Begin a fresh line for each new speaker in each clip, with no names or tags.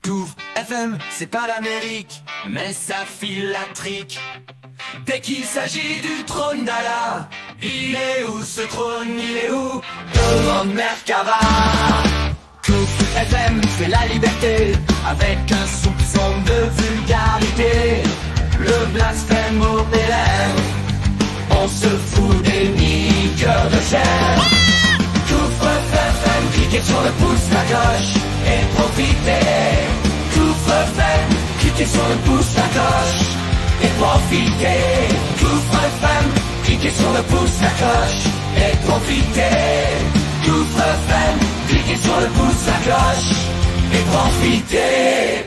Couvre FM, c'est pas l'Amérique, mais ça file la trique. Dès qu'il s'agit du trône d'Allah, il est où ce trône, il est où? Demande Merkava. Couvre FM, c'est la liberté, avec un soupçon de vulgarité. Le blasphème au bélève, on se fout des niqueurs de chair. Couvre FM, cliquez sur le pouce, la cloche et profitez. Couvre FM, cliquez sur le pouce, la cloche et profitez. Couvre FM, cliquez sur le pouce, la cloche et profitez. Couvre FM, cliquez sur le pouce, la cloche et profitez.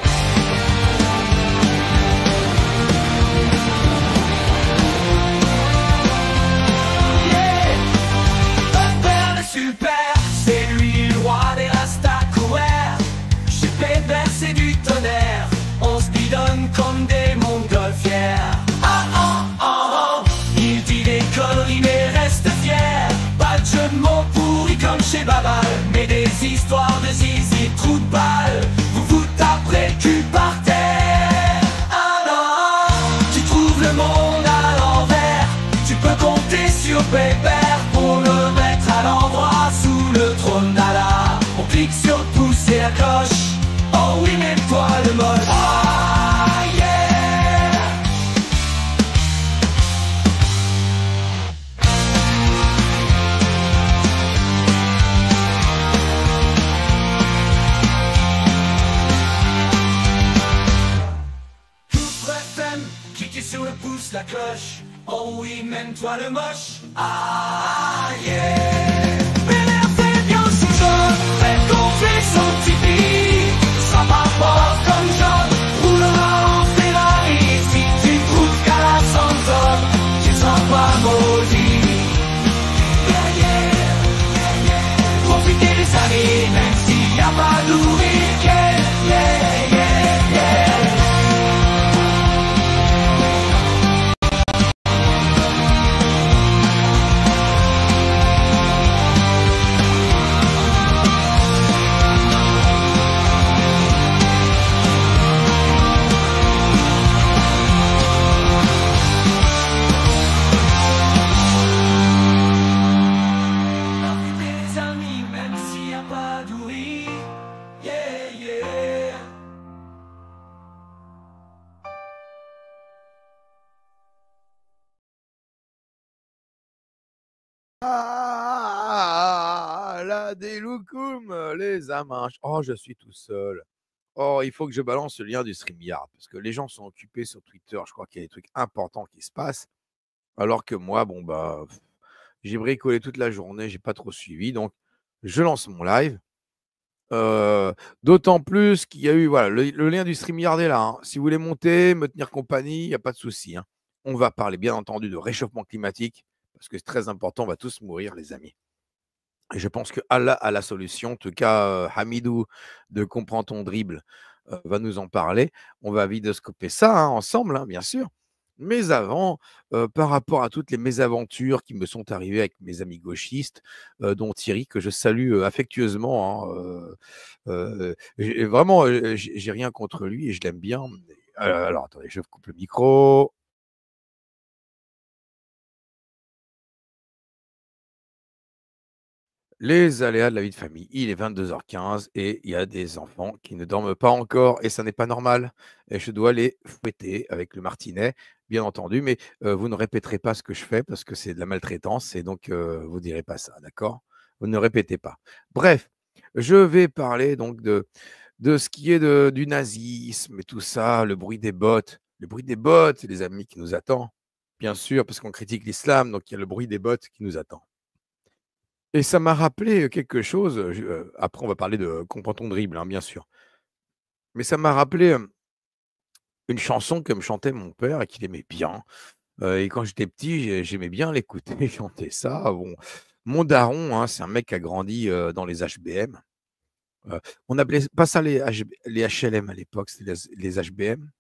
Super, c'est lui le roi des rastas couverts. Chez Pébert c'est du tonnerre, on se bidonne comme des montgolfières. Ah ah ah ah, il dit des conneries mais reste fier. Pas de jeu de mots pourris comme chez Babal, mais des histoires de zizi trou de balle. Vous vous taperez le cul par terre. Ah non, tu trouves le monde à l'envers. Tu peux compter sur Pébert pour le mettre à l'endroit sous le trône d'Allah. On clique sur le pouce et la cloche. Oh oui, mets-toi le mode. Ah yeah. Couvre FM, cliquez sur le pouce, la cloche. Oh oui, mène-toi le moche. Ah yeah. Bel-Air fait bien son jeu, fait gonfler son Tipeee. Sera pas fort comme John, roulera en Ferrari. Si tu trouves qu'à la Sanson, tu seras pas maudit. Yeah, yeah, yeah, yeah. Profitez les amis, même s'il n'y a pas de nourriture. Yeah, yeah, yeah, yeah.
Ah, la déloukoum, les amanches. Oh, je suis tout seul. Oh, il faut que je balance le lien du StreamYard parce que les gens sont occupés sur Twitter. Je crois qu'il y a des trucs importants qui se passent. Alors que moi, bon, bah, j'ai bricolé toute la journée, j'ai pas trop suivi. Donc, je lance mon live. D'autant plus qu'il y a eu, voilà, le lien du StreamYard est là, hein. Si vous voulez monter, me tenir compagnie, il n'y a pas de souci, hein. On va parler, bien entendu, de réchauffement climatique parce que c'est très important, on va tous mourir, les amis. Et je pense que Allah a la solution. En tout cas, Hamidou de Comprends ton dribble va nous en parler. On va vidéoscoper ça, hein, ensemble, hein, bien sûr. Mais avant, par rapport à toutes les mésaventures qui me sont arrivées avec mes amis gauchistes, dont Thierry, que je salue affectueusement, hein, vraiment, j'ai rien contre lui et je l'aime bien. Alors, attendez, je coupe le micro. Les aléas de la vie de famille. Il est 22h15 et il y a des enfants qui ne dorment pas encore et ça n'est pas normal. Et je dois les fouetter avec le martinet, bien entendu, mais vous ne répéterez pas ce que je fais parce que c'est de la maltraitance et donc vous ne direz pas ça, d'accord? Vous ne répétez pas. Bref, je vais parler donc de ce qui est du nazisme et tout ça, le bruit des bottes. Le bruit des bottes, les amis, qui nous attend, bien sûr, parce qu'on critique l'islam, donc il y a le bruit des bottes qui nous attend. Et ça m'a rappelé quelque chose, après on va parler de Comprends ton dribble, hein, bien sûr. Mais ça m'a rappelé, une chanson que me chantait mon père et qu'il aimait bien, et quand j'étais petit, j'aimais bien l'écouter chanter ça. Bon, mon daron, hein, c'est un mec qui a grandi, dans les HBM. On appelait pas ça les HLM à l'époque, c'était les HBM,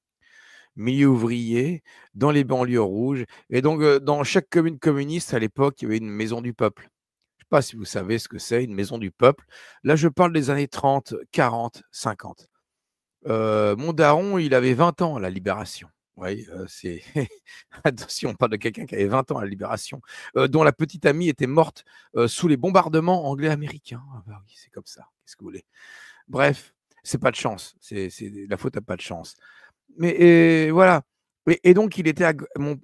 milieu ouvrier, dans les banlieues rouges et donc dans chaque commune communiste à l'époque, il y avait une maison du peuple. Je sais pas si vous savez ce que c'est, une maison du peuple. Là, je parle des années 30, 40, 50. Mon daron, il avait 20 ans à la Libération. Oui, c'est attention, on parle de quelqu'un qui avait 20 ans à la Libération, dont la petite amie était morte, sous les bombardements anglais-américains. Ah bah oui, c'est comme ça, qu'est-ce que vous voulez? Bref, c'est pas de chance, c'est la faute à pas de chance. Mais voilà et donc il était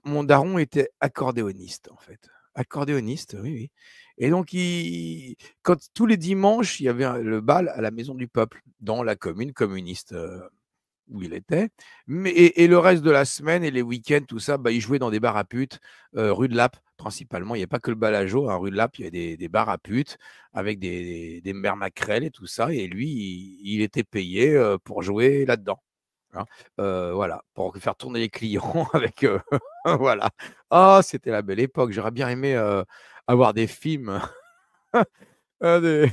mon daron était accordéoniste, en fait. Accordéoniste, oui, oui et donc quand tous les dimanches, il y avait le bal à la Maison du Peuple, dans la commune communiste, où il était. Mais et le reste de la semaine et les week-ends, tout ça, bah, il jouait dans des bars à putes, rue de Lappe principalement. Il y a pas que le Balageau, hein, rue de Lappe, il y a des bars à putes avec des mères maquerelles et tout ça et lui, il était payé, pour jouer là-dedans, hein. Voilà, pour faire tourner les clients avec, voilà. Ah, c'était la belle époque. J'aurais bien aimé, avoir des films, des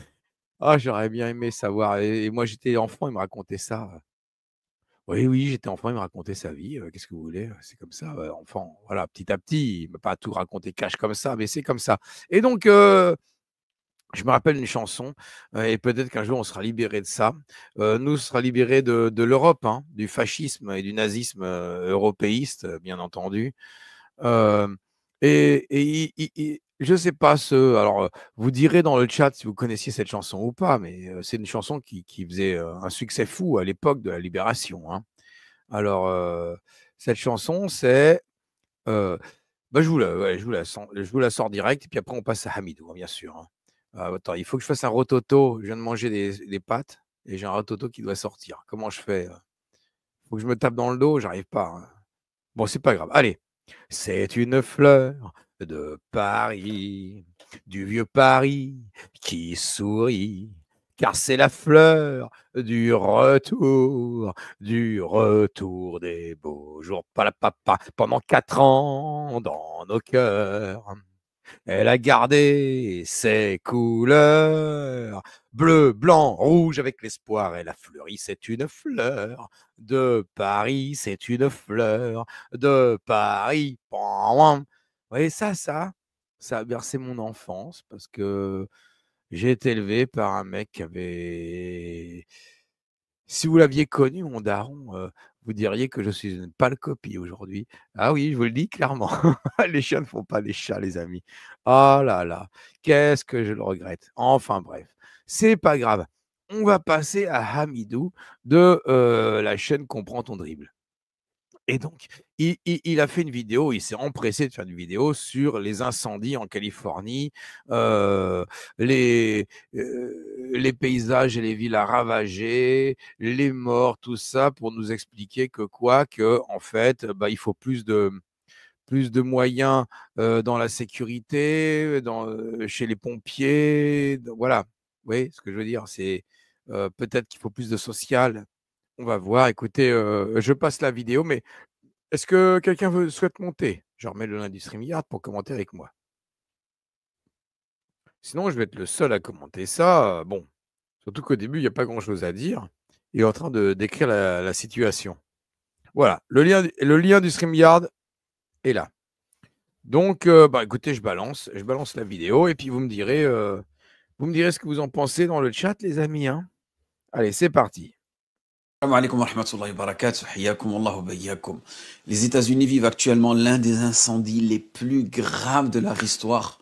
j'aurais bien aimé savoir et moi, j'étais enfant, il me racontait ça. Oui, oui, j'étais enfant, il me racontait sa vie, qu'est-ce que vous voulez? C'est comme ça, enfant, voilà, petit à petit, il m'a pas tout raconté cash comme ça, mais c'est comme ça et donc je me rappelle une chanson, et peut-être qu'un jour on sera libéré de ça. Nous, on sera libérés de l'Europe, hein, du fascisme et du nazisme, européiste, bien entendu. Hem et i je sais pas alors, vous direz dans le chat si vous connaissiez cette chanson ou pas, mais c'est une chanson qui faisait, un succès fou à l'époque de la libération, hein. Alors, cette chanson, c'est, heu, bah, je vous la sors direct et puis après on passe à Hamidou, hein, bien sûr, hein. Attends, il faut que je fasse un rototo. Je viens de manger des pâtes et j'ai un rototo qui doit sortir. Comment je fais? Faut que je me tape dans le dos, j'arrive pas, hein. Bon, c'est pas grave. Allez. C'est une fleur de Paris, du vieux Paris qui sourit, car c'est la fleur du retour des beaux jours. Palapapa, pendant 4 ans dans nos cœurs. Elle a gardé ses couleurs, bleu, blanc, rouge avec l'espoir. Elle a fleuri, c'est une fleur de Paris, c'est une fleur de Paris. Vous voyez ça a bercé mon enfance parce que j'ai été élevé par un mec qui avait si vous l'aviez connu, mon daron, vous diriez que je suis une pâle copie aujourd'hui. Ah oui, je vous le dis clairement. Les chiens ne font pas les chats, les amis. Oh là là, qu'est-ce que je le regrette. Enfin bref, c'est pas grave. On va passer à Hamidou de, la chaîne Comprends ton dribble. Et donc, il a fait une vidéo, il s'est empressé de faire une vidéo sur les incendies en Californie, heu, les, les paysages et les villas ravagées, les morts, tout ça pour nous expliquer que quoi? En fait, bah, il faut plus de moyens, dans la sécurité, chez les pompiers, voilà. Vous voyez ce que je veux dire? C'est, peut-être qu'il faut plus de social. On va voir. Écoutez, je passe la vidéo, mais est-ce que quelqu'un souhaite monter? Je remets le lien du StreamYard pour commenter avec moi. Sinon, je vais être le seul à commenter ça. Bon, surtout qu'au début, il n'y a pas grand-chose à dire. Il est en train de décrire la situation. Voilà, le lien du StreamYard est là. Donc, bah, écoutez, je balance la vidéo et puis vous me direz ce que vous en pensez dans le chat, les amis, hein. Allez, c'est parti.
Assalamu alaikum wa rahmatullahi wa barakatuh. Hayyakum Allahu wa bayyakum. Les États-Unis vivent actuellement l'un des incendies les plus graves de leur histoire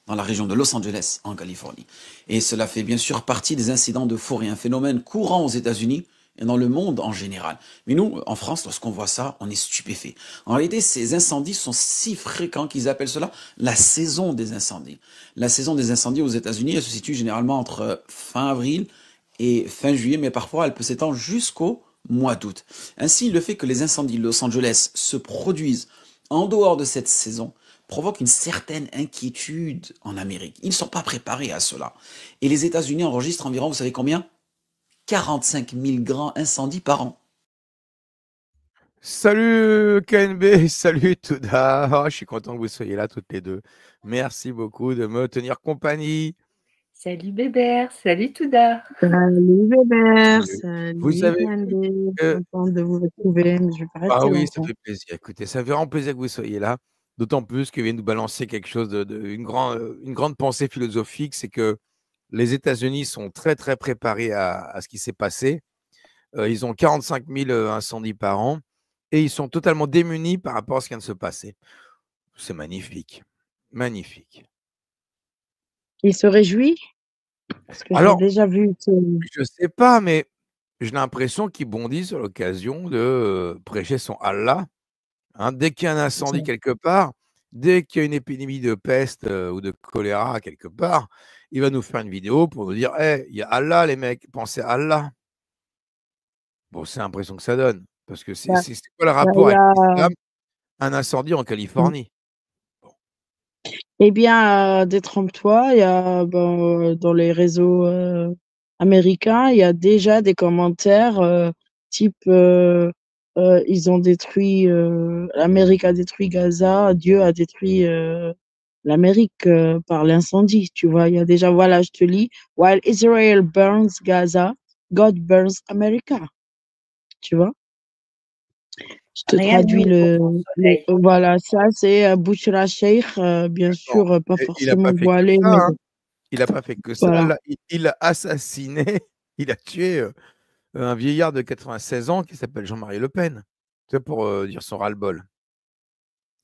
dans la région de Los Angeles, en Californie. Et cela fait bien sûr partie des incidents de foudre et un phénomène courant aux États-Unis et dans le monde en général. Mais nous, en France, lorsqu'on voit ça, on est stupéfait. En réalité, ces incendies sont si fréquents qu'ils appellent cela la saison des incendies. La saison des incendies aux États-Unis, elle se situe généralement entre fin avril et fin juillet, mais parfois elle peut s'étendre jusqu'au mois d'août. Ainsi, le fait que les incendies de Los Angeles se produisent en dehors de cette saison provoque une certaine inquiétude en Amérique. Ils ne sont pas préparés à cela. Et les États-Unis enregistrent environ, vous savez combien? 45 000 grands incendies par an.
Salut KNB, salut Touda. Oh, je suis content que vous soyez là toutes les deux. Merci beaucoup de me tenir compagnie.
Salut Bébert, salut Touda.
Salut Bébert,
Vous
salut
avez
Candy,
que
contente de vous retrouver, mais je vais pas
ah
rester
oui, ça
longtemps.
fait plaisir. Écoutez, ça fait vraiment plaisir que vous soyez là. D'autant plus que vient nous balancer quelque chose une grande pensée philosophique, c'est que les États-Unis sont très, très préparés à ce qui s'est passé. Ils ont 45 000 incendies par an et ils sont totalement démunis par rapport à ce qui vient de se passer. C'est magnifique. Magnifique.
Il se réjouit? Parce que j'ai
Alors,
déjà vu que...
je ne sais pas, mais j'ai l'impression qu'il bondit sur l'occasion de prêcher son Allah. Hein, dès qu'il y a un incendie quelque part, dès qu'il y a une épidémie de peste ou de choléra quelque part, il va nous faire une vidéo pour nous dire hey, il y a Allah, les mecs, pensez à Allah. Bon, c'est l'impression que ça donne. Parce que c'est quoi le rapport avec l'islam? Un incendie en Californie.
Eh bien, détrompe-toi, il y a dans les réseaux américains, il y a déjà des commentaires type ils ont détruit, l'Amérique a détruit Gaza, Dieu a détruit l'Amérique par l'incendie. Tu vois, il y a déjà, voilà, je te lis, While Israel burns Gaza, God burns America. Tu vois? Je te
Rien de
traduis
nouveau
voilà, ça c'est Bouchra Sheikh, bien sûr, pas
Et il n'a
forcément
pas fait que
voilé,
ça.
mais
Hein. Il n'a pas fait que ça.
voilà.
Là, il a assassiné, il a tué un vieillard de 96 ans qui s'appelle Jean-Marie Le Pen. C'est pour dire son ras-le-bol.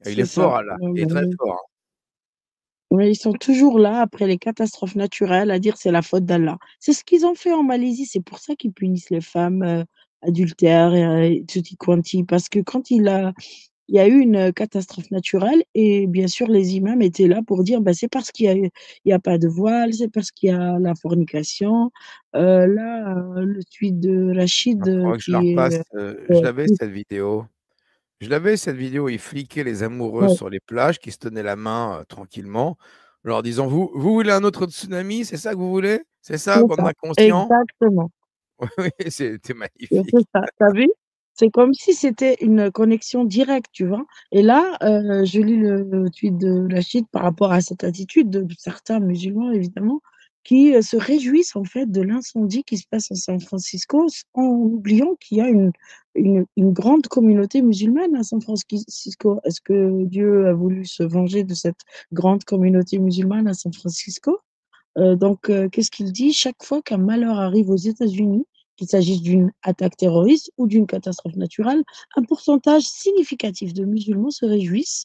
Il
C'est
est
ça.
fort, Allah. Il est très fort. Hein.
Mais ils sont toujours là, après les catastrophes naturelles, à dire c'est la faute d'Allah. C'est ce qu'ils ont fait en Malaisie, c'est pour ça qu'ils punissent les femmes adultères et tutti quanti. Parce que quand il y a eu une catastrophe naturelle, et bien sûr, les imams étaient là pour dire bah, c'est parce qu'il y a pas de voile, c'est parce qu'il y a la fornication. Là, le tweet de Rachid
Il faudra que je la
qui
repasse.
est.
Je l'avais cette vidéo. Je l'avais cette vidéo. Il fliquait les amoureux
Ouais,
sur les plages qui se tenaient la main tranquillement, leur disant vous voulez un autre tsunami? C'est ça que vous voulez? C'est ça,
c'est
bande
ça.
d'inconscients?
Exactement.
Oui, c'était
C'est
magnifique.
ça, tu as vu? C'est comme si c'était une connexion directe, tu vois? Et là, je lis le tweet de Rachid par rapport à cette attitude de certains musulmans, évidemment, qui se réjouissent en fait de l'incendie qui se passe à San Francisco, en oubliant qu'il y a une grande communauté musulmane à San Francisco. Est-ce que Dieu a voulu se venger de cette grande communauté musulmane à San Francisco? Donc, qu'est-ce qu'il dit? Chaque fois qu'un malheur arrive aux États-Unis, qu'il s'agisse d'une attaque terroriste ou d'une catastrophe naturelle, un pourcentage significatif de musulmans se réjouissent,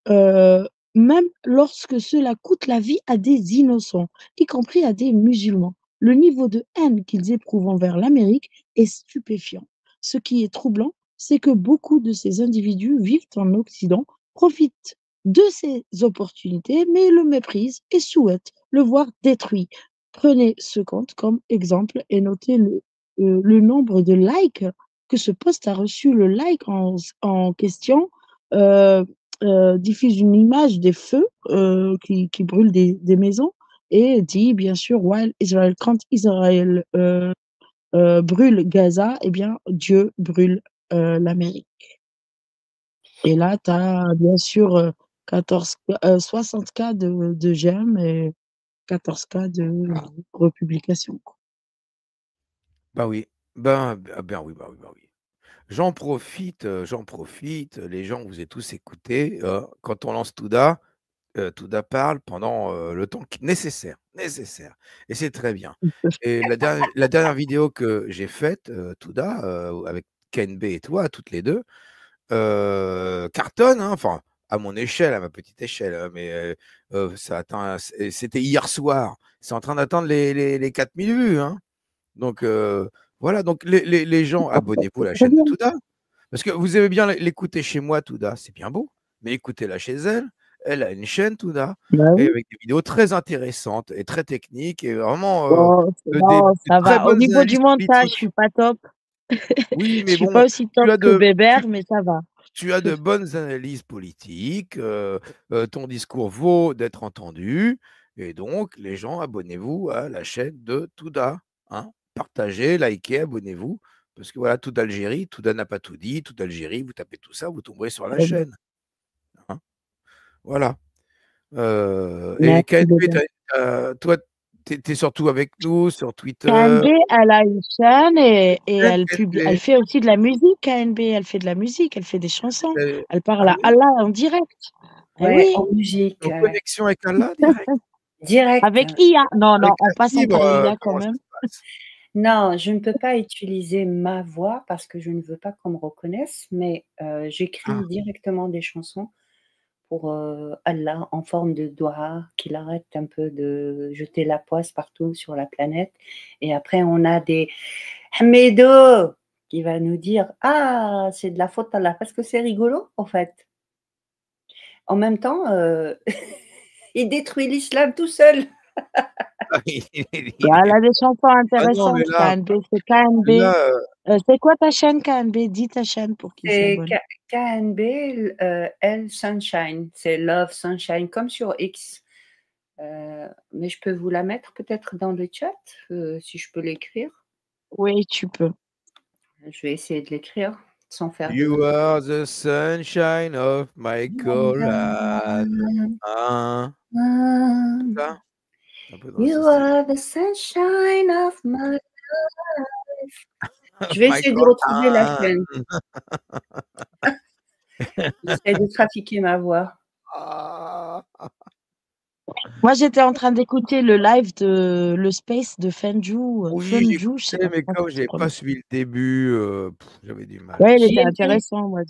même lorsque cela coûte la vie à des innocents, y compris à des musulmans. Le niveau de haine qu'ils éprouvent envers l'Amérique est stupéfiant. Ce qui est troublant, c'est que beaucoup de ces individus vivent en Occident, profitent de ces opportunités, mais le méprisent et souhaitent le voir détruit. Prenez ce compte comme exemple et notez le nombre de likes que ce post a reçu. Le like en question diffuse une image des feux qui brûlent des maisons et dit bien sûr quand Israël brûle Gaza, eh bien Dieu brûle l'Amérique. Et là, tu as bien sûr 60 cas de j'aime et 14 cas de republication.
Bah oui. Ben oui, bah oui, bah oui. J'en profite, les gens, vous êtes tous écoutés. Quand on lance Touda, Touda parle pendant le temps nécessaire. Et c'est très bien. Et la dernière vidéo que j'ai faite, Touda, avec KNB et toi, toutes les deux, cartonne, hein, enfin, à mon échelle, à ma petite échelle, hein, mais ça atteint, c'était hier soir. C'est en train d'atteindre les 4000 vues. Hein. Donc, voilà, donc les gens, abonnez-vous à la chaîne de Touda. Parce que vous aimez bien l'écouter chez moi, Touda, c'est bien beau, mais écoutez-la chez elle. Elle a une chaîne, Touda,
Bah
et
oui.
avec des vidéos très intéressantes et très techniques et vraiment
Bon, non,
des
ça
très
va. Au
bonnes
niveau du
analyses
montage, je
politiques.
suis pas top.
Oui,
Je
mais
suis pas
bon,
aussi top que Bébert, mais ça va.
tu as de bonnes analyses politiques, ton discours vaut d'être entendu, et donc les gens, abonnez-vous à la chaîne de Touda. Hein. Partagez, likez, abonnez-vous, parce que voilà, tout d'Algérie, Touda n'a pas tout dit, tout d'Algérie, vous tapez tout ça, vous tomberez sur la chaîne. Hein. Voilà. Et
Merci
KNP,
Bébert.
toi, tu es surtout avec nous sur Twitter.
KNB, elle a une chaîne et
Chaîne
elle
KNB.
fait aussi de la musique, KNB. Elle fait de la musique, elle fait des chansons. Elle parle
Ah
à
oui,
Allah en direct. Eh
Ouais,
oui,
en musique,
en connexion avec Allah direct.
direct.
avec IA. Non,
Avec
on
la
passe
fibre,
par IA quand
comment ça
même.
se passe?
Non, je ne peux pas utiliser ma voix parce que je ne veux pas qu'on me reconnaisse, mais
Ah,
j'écris directement des chansons pour, Allah en forme de doua, qu'il arrête un peu de jeter la poisse partout sur la planète et après on a des Hamido qui va nous dire: «Ah, c'est de la faute d'Allah» parce que c'est rigolo, en fait. En même temps, il détruit l'islam tout seul.
Bah, elle a des chansons
ah non, mais
intéressantes,
là,
KNB, c'est KNB.
là,
C'est quoi ta chaîne KNB? Dis ta chaîne pour qu'ils
C'est
s'abonnent.
KNB, L Sunshine, c'est Love Sunshine comme sur X. Mais je peux vous la mettre peut-être dans le chat, si je peux l'écrire.
Oui, tu peux.
Je vais essayer de l'écrire sans faire
you
de
are the sunshine of my Coran. Hein, ça? C'est un peu dans ce
You
style.
are the sunshine of my life. Je vais
My
essayer de retrouver la
Coran.
chaîne. J'essaie de trafiquer ma voix.
Ah.
Moi, j'étais en train d'écouter le live de le space de Fenju,
Oui,
Funju, je sais
j'écoutais,
pas
mais
comment
comme
ça se
j'avais pas
prononce.
suivi le début, j'avais du mal.
Ouais, il
J'y
était
étais.
intéressant, moi.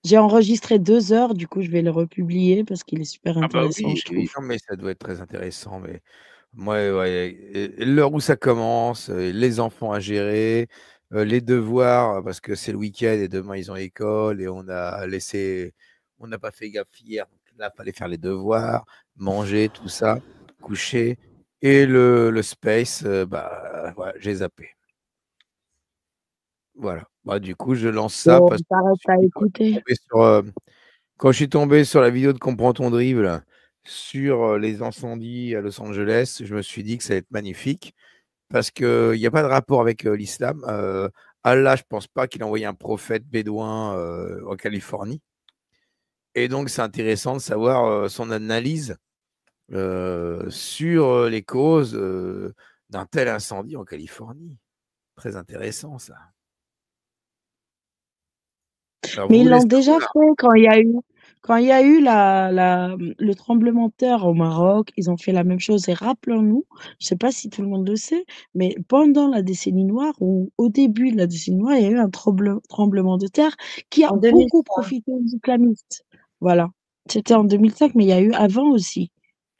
J'ai enregistré 2 heures, du coup, je vais le republier parce qu'il est super
Ah bah
intéressant,
oui,
je
oui,
trouve.
non, mais ça doit être très intéressant, mais moi, ouais, l'heure où ça commence, les enfants à gérer, les devoirs, parce que c'est le week-end et demain ils ont école et on n'a pas fait gaffe hier, donc là, il fallait faire les devoirs, manger, tout ça, coucher, et le space, bah, voilà, j'ai zappé. Voilà. Bah, du coup, je lance ça
Bon,
parce que je me
t'arrêtes
suis
à
dit,
écouter.
quand je suis tombé sur la vidéo de Comprends ton dribble sur les incendies à Los Angeles, je me suis dit que ça allait être magnifique parce qu'il n'y a pas de rapport avec l'islam. Allah, je ne pense pas qu'il a envoyé un prophète bédouin en Californie. Et donc, c'est intéressant de savoir son analyse sur les causes d'un tel incendie en Californie. Très intéressant, ça. Alors, vous
Mais ils
voulez
l'ont déjà
savoir?
fait quand il y a eu le tremblement de terre au Maroc, ils ont fait la même chose. Et rappelons-nous, je sais pas si tout le monde le sait, mais pendant la décennie noire ou au début de la décennie noire, il y a eu un tremblement de terre qui a
En
beaucoup
2003,
profité aux islamistes. Voilà. C'était en 2005, mais il y a eu avant aussi.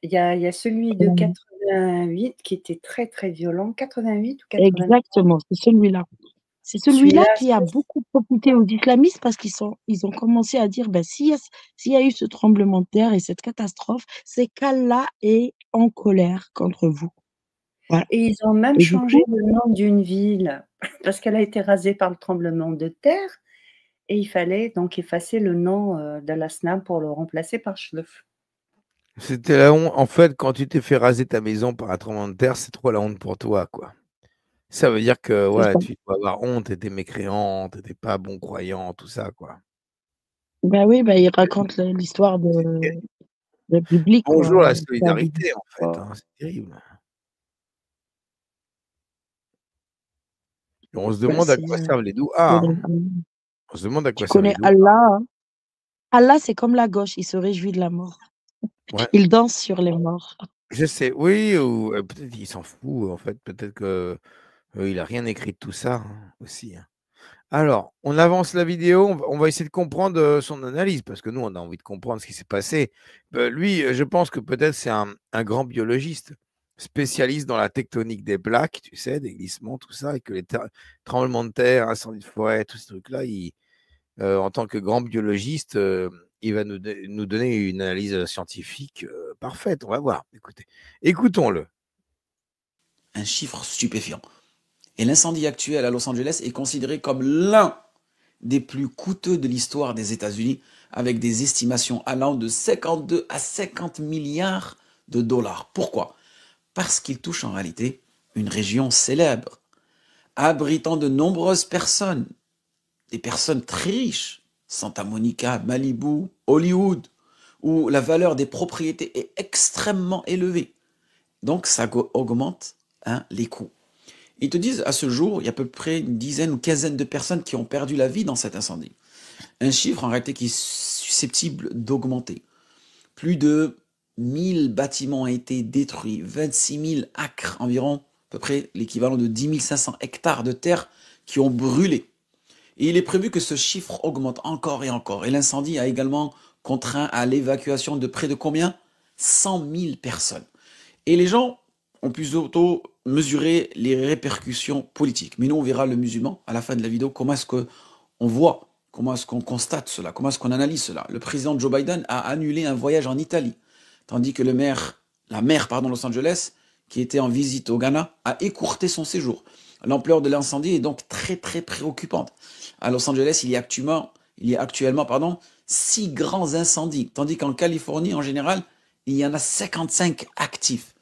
il y a celui de 88 qui était très, très violent. 88 ou 89?
Exactement, c'est celui-là. C'est celui-là
Celui-là,
qui a beaucoup profité aux islamistes parce ils ont commencé à dire, bah, s'il y a eu ce tremblement de terre et cette catastrophe, c'est qu'Allah est en colère contre vous. Voilà.
et ils ont même
Et du
changé
coup,
le nom d'une ville parce qu'elle a été rasée par le tremblement de terre et il fallait donc effacer le nom, de l'Asnam pour le remplacer par Chlef.
C'était la honte. En fait, quand tu t'es fait raser ta maison par un tremblement de terre, c'est trop la honte pour toi, quoi. Ça veut dire que
c'est
voilà,
ça.
tu dois avoir honte, tu étais mécréant, tu étais pas bon croyant, tout ça, quoi.
Bah oui, bah, il raconte l'histoire
Et
de biblique,
bonjour
quoi.
la
L'histoire biblique.
solidarité, en fait, hein, c'est terrible. Et on se
Bah,
demande à quoi servent les douhas, hein. On se demande à
tu
quoi servent
connais
les douhas.
Allah, hein. Allah, c'est comme la gauche, il se réjouit de la mort.
Ouais,
Il danse sur les morts.
je sais, oui, ou peut-être qu'il s'en fout, en fait, peut-être que il a rien écrit de tout ça, hein, aussi, hein. Alors, on avance la vidéo, on va essayer de comprendre son analyse, parce que nous, on a envie de comprendre ce qui s'est passé. Lui, je pense que peut-être c'est un grand biologiste, spécialiste dans la tectonique des plaques, tu sais, des glissements, tout ça, et que les tremblements de terre, incendies de forêt, tous ces trucs-là, en tant que grand biologiste, il va nous donner une analyse scientifique parfaite. On va voir. Écoutez, écoutons-le.
Un chiffre stupéfiant. Et l'incendie actuel à Los Angeles est considéré comme l'un des plus coûteux de l'histoire des États-Unis, avec des estimations allant de 52 à 50 milliards de dollars. Pourquoi? Parce qu'il touche en réalité une région célèbre, abritant de nombreuses personnes, des personnes très riches, Santa Monica, Malibu, Hollywood, où la valeur des propriétés est extrêmement élevée. Donc ça augmente les coûts. Ils te disent, à ce jour, il y a à peu près une dizaine ou quinzaine de personnes qui ont perdu la vie dans cet incendie. Un chiffre en réalité qui est susceptible d'augmenter. Plus de 1000 bâtiments ont été détruits, 26 000 acres environ peu près l'équivalent de 10 500 hectares de terre qui ont brûlé. Et il est prévu que ce chiffre augmente encore et encore. Et l'incendie a également contraint à l'évacuation de près de combien? 100 000 personnes. Et les gens ont plutôt mesuré les répercussions politiques. Mais nous, on verra le musulman à la fin de la vidéo, comment est-ce qu'on voit, comment est-ce qu'on constate cela, comment est-ce qu'on analyse cela. Le président Joe Biden a annulé un voyage en Italie, tandis que la maire de Los Angeles, qui était en visite au Ghana, a écourté son séjour. L'ampleur de l'incendie est donc très très préoccupante. À Los Angeles, il y a actuellement 6 grands incendies, tandis qu'en Californie, en général, il y en a 55 actifs.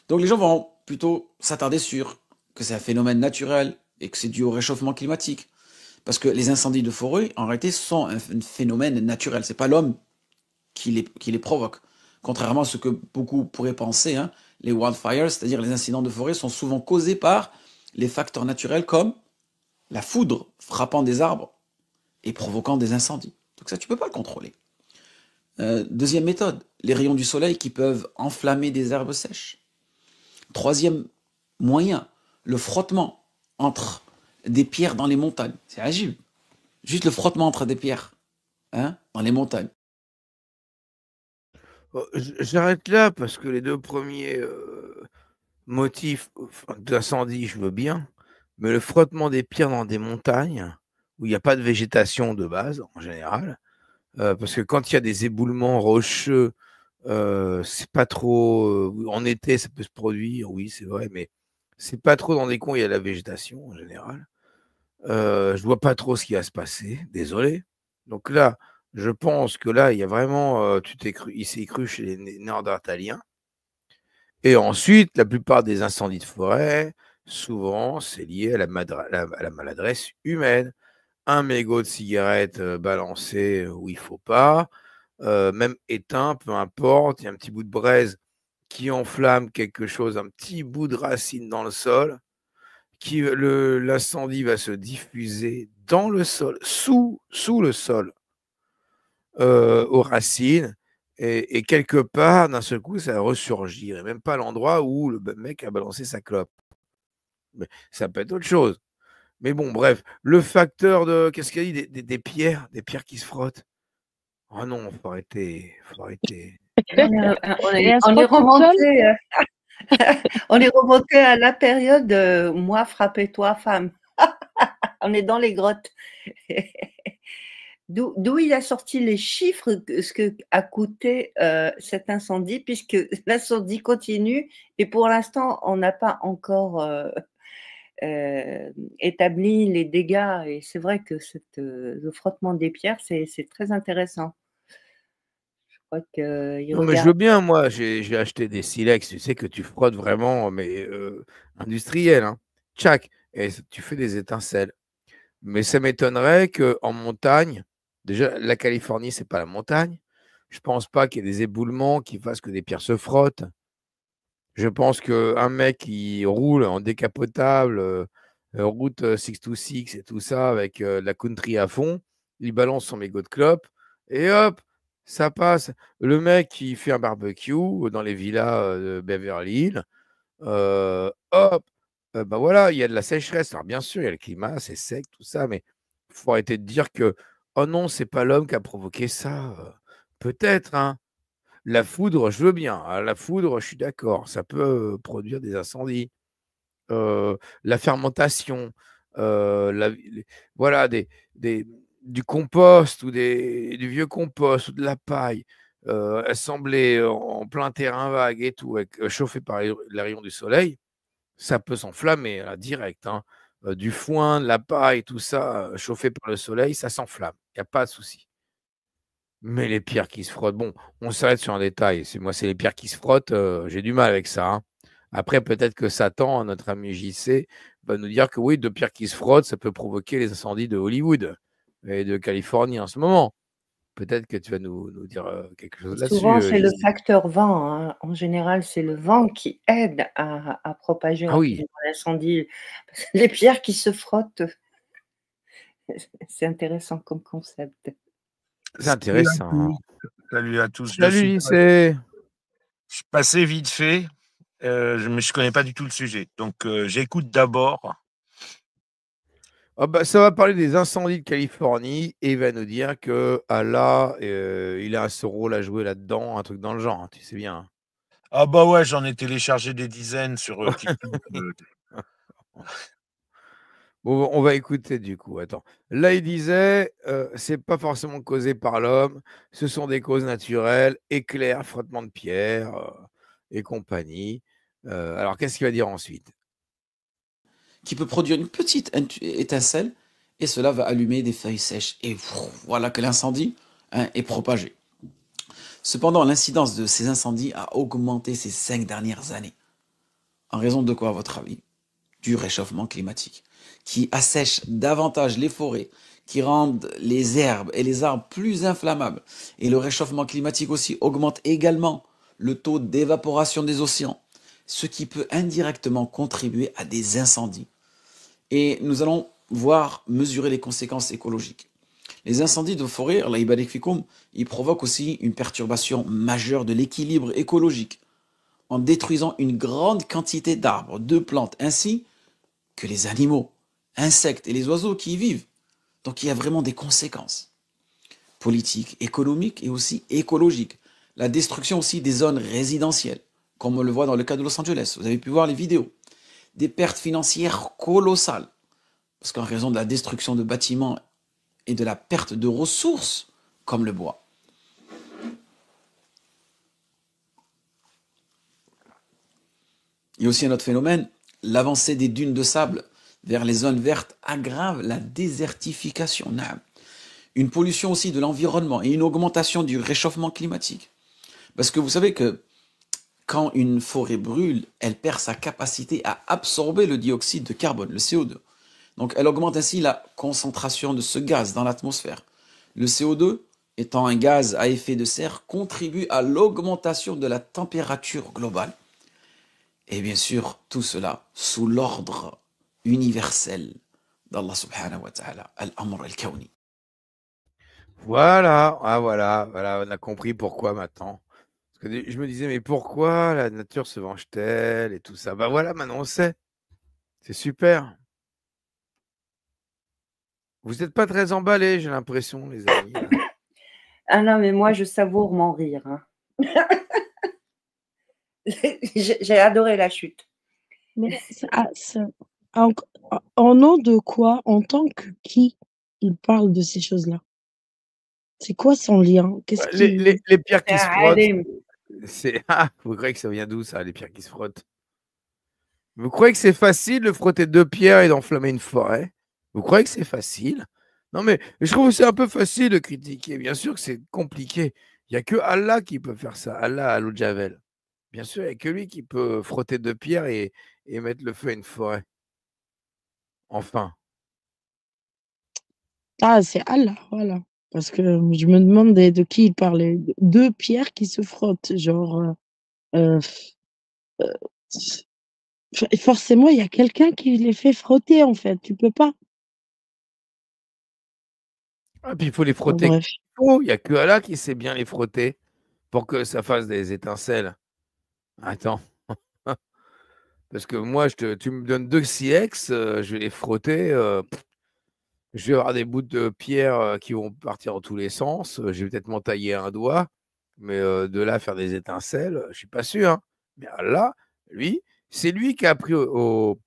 Donc les gens vont plutôt s'attarder sur que c'est un phénomène naturel et que c'est dû au réchauffement climatique. Parce que les incendies de forêt, en réalité, sont un phénomène naturel. C'est pas l'homme qui les provoque. Contrairement à ce que beaucoup pourraient penser, hein, les wildfires, c'est-à-dire les incidents de forêt, sont souvent causés par les facteurs naturels comme la foudre frappant des arbres et provoquant des incendies. Donc ça, tu peux pas le contrôler. Deuxième méthode, les rayons du soleil qui peuvent enflammer des herbes sèches. Troisième moyen, le frottement entre des pierres dans les montagnes. C'est agile. Juste le frottement entre des pierres, hein, dans les montagnes.
J'arrête là parce que les deux premiers motifs d'incendie, je veux bien, mais le frottement des pierres dans des montagnes où il n'y a pas de végétation de base en général, parce que quand il y a des éboulements rocheux, c'est pas trop. En été, ça peut se produire, oui, c'est vrai, mais c'est pas trop dans des coins où il y a la végétation en général. Je vois pas trop ce qui va se passer, désolé. Donc là, je pense que là, il y a vraiment, il s'est cru chez les Néandertaliens. Et ensuite, la plupart des incendies de forêt, souvent, c'est lié à la maladresse humaine. Un mégot de cigarette balancé où il faut pas, même éteint, peu importe, il y a un petit bout de braise qui enflamme quelque chose, un petit bout de racine dans le sol, l'incendie va se diffuser dans le sol, sous le sol, aux racines, et quelque part, d'un seul coup, ça va ressurgir, et même pas l'endroit où le mec a balancé sa clope. Mais ça peut être autre chose. Mais bon, bref, le facteur de, qu'est-ce qu'il a dit, des pierres qui se frottent. Oh non, faut arrêter.
On est remonté à la période moi frappez-toi femme. On est dans les grottes. D'où il a sorti les chiffres, ce que a coûté cet incendie, puisque l'incendie continue et pour l'instant on n'a pas encore établi les dégâts, et c'est vrai que le frottement des pierres, c'est très intéressant. Je crois que
non, mais je veux bien, moi, j'ai acheté des silex, tu sais, que tu frottes vraiment, mais industriel, hein. Tchac, et tu fais des étincelles. Mais ça m'étonnerait qu'en montagne, déjà, la Californie, c'est pas la montagne. Je pense pas qu'il y ait des éboulements qui fassent que des pierres se frottent. Je pense qu'un mec qui roule en décapotable, route 626 et tout ça, avec la country à fond, il balance son mégot de clope et hop, ça passe. Le mec qui fait un barbecue dans les villas de Beverly Hills, hop, bah voilà, il y a de la sécheresse. Alors bien sûr, il y a le climat, c'est sec, tout ça, mais il faut arrêter de dire que, oh non, c'est pas l'homme qui a provoqué ça. Peut-être, hein. La foudre, je veux bien. La foudre, je suis d'accord. Ça peut produire des incendies. La fermentation, voilà, du compost ou du vieux compost ou de la paille assemblée en plein terrain vague et tout, chauffé par les rayons du soleil, ça peut s'enflammer là, direct, hein. Du foin, de la paille, tout ça, chauffé par le soleil, ça s'enflamme. Il n'y a pas de souci. Mais les pierres qui se frottent, bon, on s'arrête sur un détail. Moi, c'est les pierres qui se frottent, j'ai du mal avec ça, hein. Après, peut-être que Satan, notre ami JC, va nous dire que oui, deux pierres qui se frottent, ça peut provoquer les incendies de Hollywood et de Californie en ce moment. Peut-être que tu vas nous dire quelque chose là-dessus.
Souvent, c'est le facteur vent, hein. En général, c'est le vent qui aide à propager l'incendie. Les pierres qui se frottent, c'est intéressant comme concept.
C'est intéressant.
Salut à tous.
Salut, lycée.
Je suis passé vite fait. mais je connais pas du tout le sujet. Donc, j'écoute d'abord.
Ah bah, ça va parler des incendies de Californie et il va nous dire que Allah, il a ce rôle à jouer là-dedans, un truc dans le genre, hein, tu sais bien.
Ah bah ouais, j'en ai téléchargé des dizaines sur TikTok.
Bon, on va écouter du coup. Attends. Là, il disait, c'est pas forcément causé par l'homme, ce sont des causes naturelles, éclairs, frottement de pierre et compagnie. Alors, qu'est-ce qu'il va dire ensuite?
Qui peut produire une petite étincelle et cela va allumer des feuilles sèches et voilà que l'incendie est propagé. Cependant, l'incidence de ces incendies a augmenté ces 5 dernières années. En raison de quoi, à votre avis? Du réchauffement climatique, qui assèche davantage les forêts, qui rendent les herbes et les arbres plus inflammables. Et le réchauffement climatique aussi augmente également le taux d'évaporation des océans, ce qui peut indirectement contribuer à des incendies. Et nous allons voir mesurer les conséquences écologiques. Les incendies de forêt, Allah yabarik fikoum, ils provoquent aussi une perturbation majeure de l'équilibre écologique en détruisant une grande quantité d'arbres, de plantes, ainsi que les animaux, insectes et les oiseaux qui y vivent. Donc il y a vraiment des conséquences politiques, économiques et aussi écologiques. La destruction aussi des zones résidentielles, comme on le voit dans le cas de Los Angeles. Vous avez pu voir les vidéos. Des pertes financières colossales, parce qu'en raison de la destruction de bâtiments et de la perte de ressources, comme le bois. Il y a aussi un autre phénomène, l'avancée des dunes de sable vers les zones vertes aggrave la désertification. Une pollution aussi de l'environnement et une augmentation du réchauffement climatique. Parce que vous savez que quand une forêt brûle, elle perd sa capacité à absorber le dioxyde de carbone, le CO2. Donc elle augmente ainsi la concentration de ce gaz dans l'atmosphère. Le CO2, étant un gaz à effet de serre, contribue à l'augmentation de la température globale. Et bien sûr, tout cela sous l'ordre universel d'Allah subhanahu wa ta'ala, al-amr al-kawni.
Voilà, voilà, on a compris pourquoi maintenant. Parce que je me disais, mais pourquoi la nature se venge-t-elle et tout ça? Bah voilà, maintenant on sait. C'est super. Vous n'êtes pas très emballés, j'ai l'impression, les amis. Là.
Ah non, mais moi, je savoure mon rire. Hein. J'ai adoré la chute.
Mais en, en nom de quoi, en tant que qui, il parle de ces choses-là? C'est quoi son lien? Qu'est-ce qui...
Les pierres qui se frottent,
Allez.
c'est... Ah, vous croyez que ça vient d'où, ça, les pierres qui se frottent? Vous croyez que c'est facile de frotter 2 pierres et d'enflammer une forêt? Vous croyez que c'est facile? Non, mais je trouve que c'est un peu facile de critiquer. Bien sûr que c'est compliqué. Il n'y a que Allah qui peut faire ça. Allah, Al-Javel. Bien sûr, il n'y a que lui qui peut frotter 2 pierres et mettre le feu à une forêt. Enfin.
Ah, c'est Allah, voilà. Parce que je me demande de qui il parlait. 2 pierres qui se frottent, genre... euh, euh, forcément, il y a quelqu'un qui les fait frotter, en fait. Tu peux pas.
Ah, puis il faut les
Bon,
frotter.
bref.
Il n'y a que Allah qui sait bien les frotter pour que ça fasse des étincelles. Attends. Parce que moi, tu me donnes 2 silex, je vais les frotter. Je vais avoir des bouts de pierre qui vont partir dans tous les sens. Je vais peut-être m'entailler un doigt, mais de là à faire des étincelles, je ne suis pas sûr. Hein. Mais Allah, lui, c'est lui qui a appris aux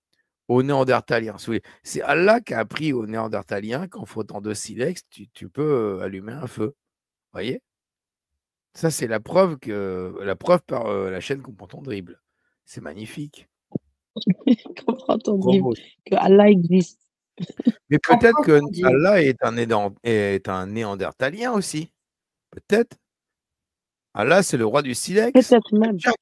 Néandertaliens. C'est Allah qui a appris aux Néandertaliens qu'en frottant 2 silex, tu peux allumer un feu. Vous voyez? Ça, c'est la preuve par la chaîne Comprends ton dribble. C'est magnifique.
Comprends ton
Trop
dribble,
beau.
que Allah existe.
Mais peut-être que
Comprends ton
Allah est un néandertalien aussi. Peut-être. Allah, c'est le roi du silex.
Peut-être même.
Tchac,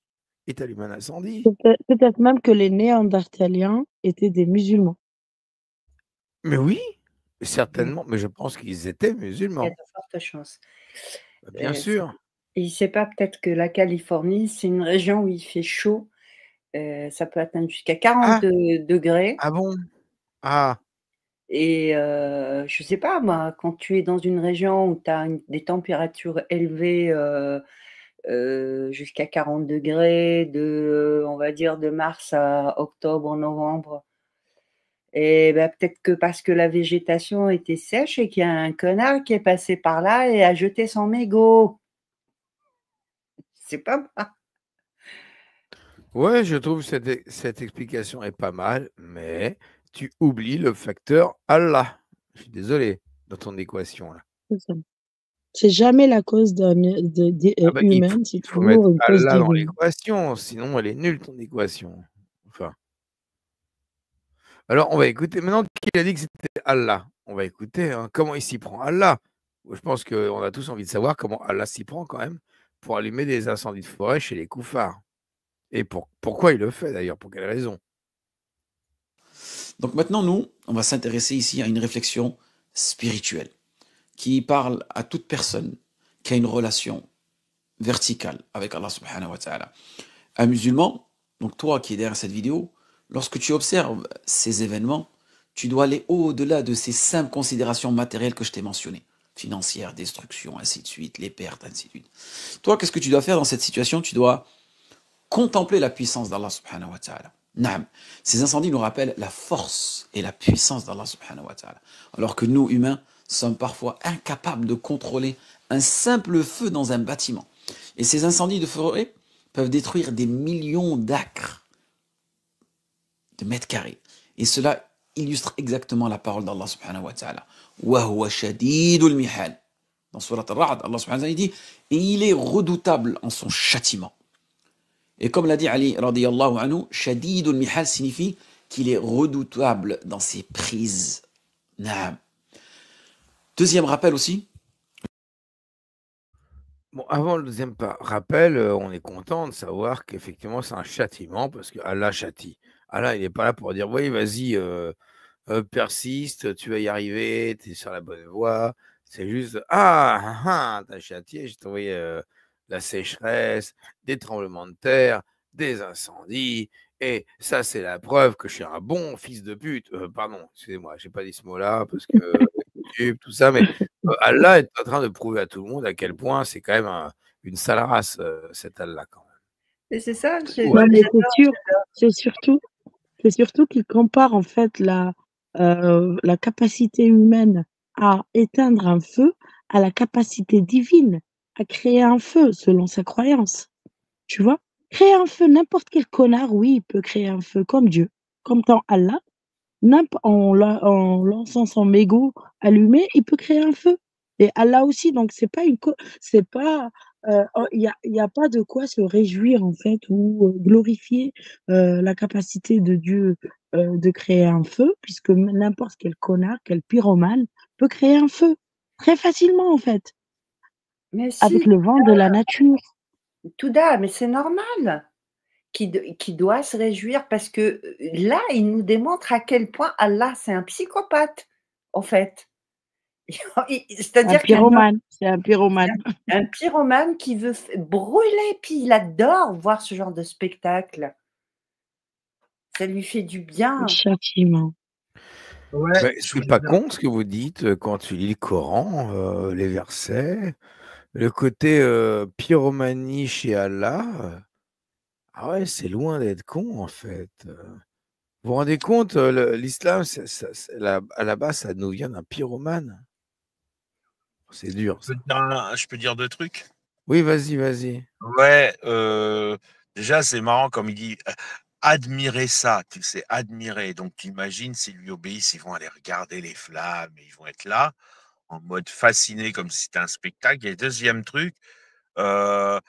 il t'allume un incendie.
Peut-être même que les Néandertaliens étaient des musulmans.
Mais oui, certainement. Mais je pense qu'ils étaient
Il y a
musulmans.
de fortes chances.
Bien sûr.
Et il ne sait pas peut-être que la Californie, c'est une région où il fait chaud. Ça peut atteindre jusqu'à 42 degrés.
Ah bon? Ah.
Et je ne sais pas, moi, quand tu es dans une région où tu as des températures élevées jusqu'à 40 degrés, on va dire de mars à octobre, novembre. Et bah, peut-être que parce que la végétation était sèche et qu'il y a un connard qui est passé par là et a jeté son mégot. C'est pas mal.
Ouais, je trouve cette explication est pas mal, mais tu oublies le facteur Allah. Je suis désolé, dans ton équation là.
C'est ça. C'est jamais la cause
Ah bah,
humaine, c'est
il faut mettre
toujours une cause
Allah dans
divine.
l'équation, sinon elle est nulle ton équation. Enfin. Alors on va écouter, maintenant qu'il a dit que c'était Allah, on va écouter hein, comment il s'y prend Allah. Je pense qu'on a tous envie de savoir comment Allah s'y prend quand même pour allumer des incendies de forêt chez les koufars. Et pourquoi il le fait d'ailleurs, pour quelle raison?
Donc maintenant, nous, on va s'intéresser ici à une réflexion spirituelle qui parle à toute personne qui a une relation verticale avec Allah subhanahu wa ta'ala. Un musulman, donc toi qui es derrière cette vidéo, lorsque tu observes ces événements, tu dois aller au-delà de ces simples considérations matérielles que je t'ai mentionnées. Financières, destruction, ainsi de suite, les pertes, ainsi de suite. Toi, qu'est-ce que tu dois faire dans cette situation? Tu dois contempler la puissance d'Allah subhanahu wa ta'ala. Naam. Ces incendies nous rappellent la force et la puissance d'Allah subhanahu wa ta'ala. Alors que nous, humains, sommes parfois incapables de contrôler un simple feu dans un bâtiment. Et ces incendies de forêt peuvent détruire des millions d'acres, de mètres carrés. Et cela illustre exactement la parole d'Allah subhanahu wa ta'ala. Wa huwa shadidul mihal. Dans Surat Al-Ra'd, Allah subhanahu wa ta'ala dit, et il est redoutable en son châtiment. Et comme l'a dit Ali radiyallahu anhu, shadidul mihal signifie qu'il est redoutable dans ses prises. Naam. Deuxième rappel aussi.
Bon, avant le deuxième rappel, on est content de savoir qu'effectivement c'est un châtiment parce que Allah châtie. Allah, il n'est pas là pour dire oui, vas-y, persiste, tu vas y arriver, tu es sur la bonne voie. C'est juste t'as châtié, j'ai trouvé la sécheresse, des tremblements de terre, des incendies, et ça, c'est la preuve que je suis un bon fils de pute. Pardon, excusez-moi, j'ai pas dit ce mot-là parce que YouTube, tout ça, mais Allah est en train de prouver à tout le monde à quel point c'est quand même une sale race, cet Allah quand même.
Et c'est ça,
Ouais.
Non, mais c'est sûr, c'est surtout qu'il compare en fait la capacité humaine à éteindre un feu à la capacité divine à créer un feu selon sa croyance. Tu vois? Créer un feu, n'importe quel connard, oui, il peut créer un feu comme Dieu, comme dans Allah. En lançant son mégot allumé, il peut créer un feu. Et Allah aussi, donc c'est pas, il y a pas de quoi se réjouir en fait ou, glorifier, la capacité de Dieu, de créer un feu puisque n'importe quel connard, quel pyromane peut créer un feu. Très facilement en fait,
Mais
avec
si,
le vent de la nature.
Touda, mais c'est normal qui doit se réjouir parce que, là, il nous démontre à quel point Allah, c'est un psychopathe, en fait.
Un
C'est-à-dire
pyromane, c'est un pyromane.
un pyromane qui veut brûler, puis il adore voir ce genre de spectacle. Ça lui fait du bien.
Châtiment.
Ouais,
Bah,
je
c'est
voulais
pas
dire.
con ce que vous dites quand tu lis le Coran, les versets, le côté pyromanie chez Allah. Ah ouais, c'est loin d'être con en fait. Vous vous rendez compte, l'islam, à la base, ça nous vient d'un pyromane. C'est dur ça.
Je peux dire deux trucs.
Oui, vas-y, vas-y.
Ouais, déjà, c'est marrant comme il dit admirer ça, tu sais, admirer. Donc, tu imagines, s'ils lui obéissent, ils vont aller regarder les flammes, ils vont être là, en mode fasciné, comme si c'était un spectacle. Et deuxième truc, euh,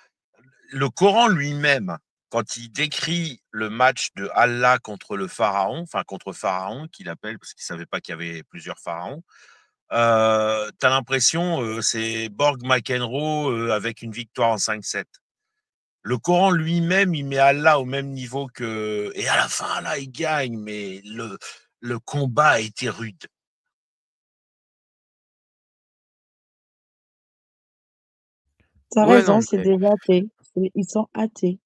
le Coran lui-même, quand il décrit le match de Allah contre le pharaon, enfin contre Pharaon, qu'il appelle, parce qu'il savait pas qu'il y avait plusieurs pharaons, t'as l'impression c'est Borg McEnroe avec une victoire en 5-7. Le Coran lui-même, il met Allah au même niveau que. Et à la fin, là, il gagne, mais le combat a été rude.
Tu as
Ouais,
raison,
non,
c'est
mais
des athées. Ils sont athées.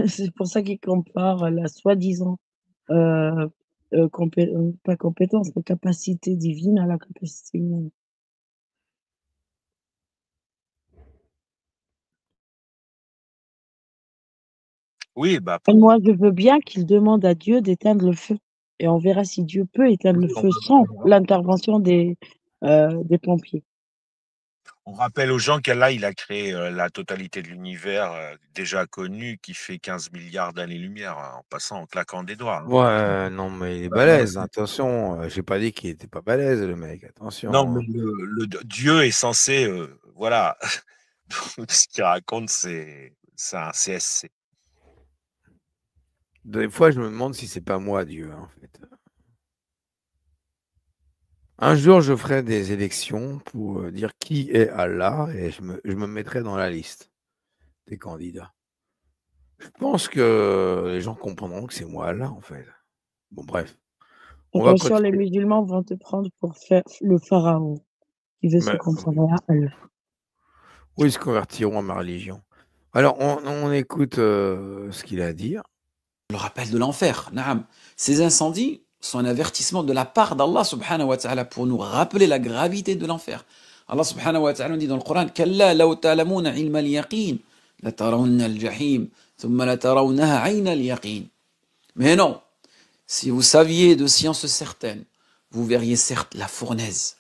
C'est pour ça qu'ils comparent la soi-disant pas compétence, mais capacité divine à la capacité humaine.
Oui, bah,
Et moi, je veux bien qu'il demande à Dieu d'éteindre le feu et on verra si Dieu peut éteindre le
oui,
feu sans l'intervention des pompiers.
on rappelle aux gens qu'Allah, il a créé la totalité de l'univers déjà connu qui fait 15 milliards d'années-lumière en passant, en claquant des doigts. Hein.
Ouais, non, mais il est
Bah, voilà.
balèze, attention. J'ai pas dit qu'il était pas balèze, le mec,
Non,
attention.
mais Dieu est censé, voilà, ce qu'il raconte, c'est un CSC.
Des fois, je me demande si c'est pas moi, Dieu, en fait. Un jour, je ferai des élections pour dire qui est Allah et je me mettrai dans la liste des candidats. Je pense que les gens comprendront que c'est moi Allah, en fait. Bon, bref, on va
Attention, les
continuer.
musulmans vont te prendre pour faire le pharaon qui veut se
Mais,
comparer à Allah.
où ils se convertiront à ma religion. Alors, on écoute ce qu'il a à dire.
Le rappel de l'enfer. Naam. Ces incendies sont un avertissement de la part d'Allah subhanahu wa ta'ala pour nous rappeler la gravité de l'enfer. Allah subhanahu wa ta'ala dit dans le Coran Kalla law ta'lamuna ilma al-yaqin la tarawna al-jahim thumma la tarawnaha ayna al-yaqin. Mais non, si vous saviez de science certaine, vous verriez certes la fournaise,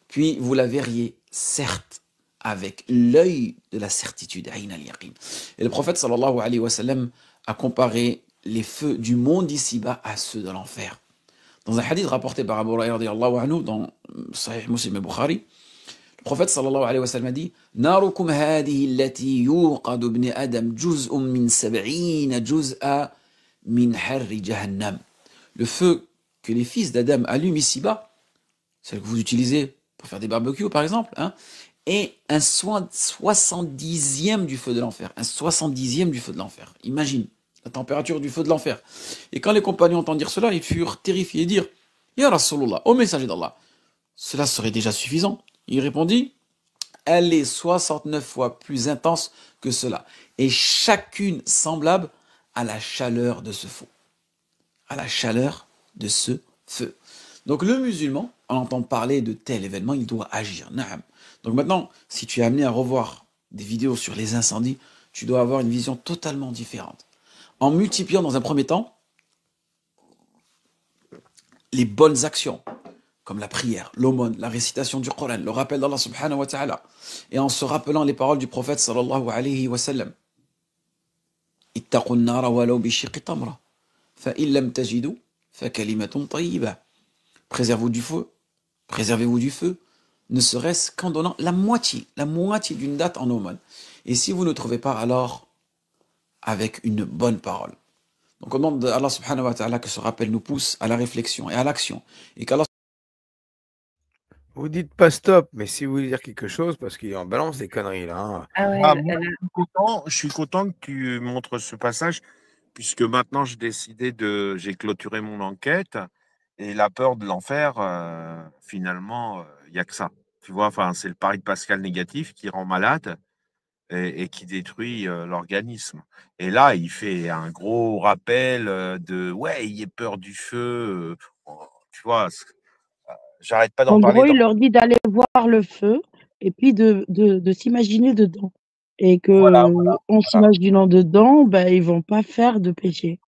puis vous la verriez certes avec l'œil de la certitude. Ayna al-yaqin. Et le prophète sallallahu alayhi wa sallam a comparé les feux du monde ici-bas à ceux de l'enfer. Dans un hadith rapporté par Abu Hurayrah radiyallahu anhu dans Sahih Muslim et Bukhari, le prophète sallallahu alayhi wa sallam a dit Narukum hadihi allati yuqadu ibn Adam juz'un min sab'ina juz'a min harri jahannam. Le feu que les fils d'Adam allument ici-bas, celle que vous utilisez pour faire des barbecues par exemple, hein, est un 70e du feu de l'enfer. Un 70e du feu de l'enfer. Imagine la température du feu de l'enfer. Et quand les compagnons entendirent dire cela, ils furent terrifiés et dirent Ya Rasulullah, ô messager d'Allah, cela serait déjà suffisant. Il répondit Elle est 69 fois plus intense que cela, et chacune semblable à la chaleur de ce feu. À la chaleur de ce feu. Donc le musulman, en entend parler de tel événement, il doit agir. Naam. Donc maintenant, si tu es amené à revoir des vidéos sur les incendies, tu dois avoir une vision totalement différente. En multipliant dans un premier temps les bonnes actions, comme la prière, l'aumône, la récitation du Coran, le rappel d'Allah subhanahu wa ta'ala, et en se rappelant les paroles du prophète sallallahu alayhi wa sallam. Ittaqun nara walau bishiqi tamra, fa in lam tajidu, fa kalimatun tayyiba. Préservez-vous du feu, ne serait-ce qu'en donnant la moitié d'une date en aumône. Et si vous ne trouvez pas, alors avec une bonne parole. Donc au nom d'Allah subhanahu wa ta'ala, que ce rappel nous pousse à la réflexion et à l'action. Et qu'Allah
Vous dites pas stop, mais si vous voulez dire quelque chose, parce qu'il en balance des conneries là. Hein.
Ah ouais,
Ah, moi, je suis content que tu montres ce passage, puisque maintenant j'ai clôturé mon enquête, et la peur de l'enfer, finalement, il n'y a que ça. Tu vois, enfin, c'est le pari de Pascal négatif qui rend malade et qui détruit l'organisme. Et là, il fait un gros rappel ouais, ayez peur du feu. Tu vois, j'arrête pas d'en
En
parler
gros,
dans.
il leur dit d'aller voir le feu et puis de s'imaginer dedans. Et
Voilà,
que
voilà,
en
voilà.
s'imaginant dedans, ben, ils vont pas faire de péché,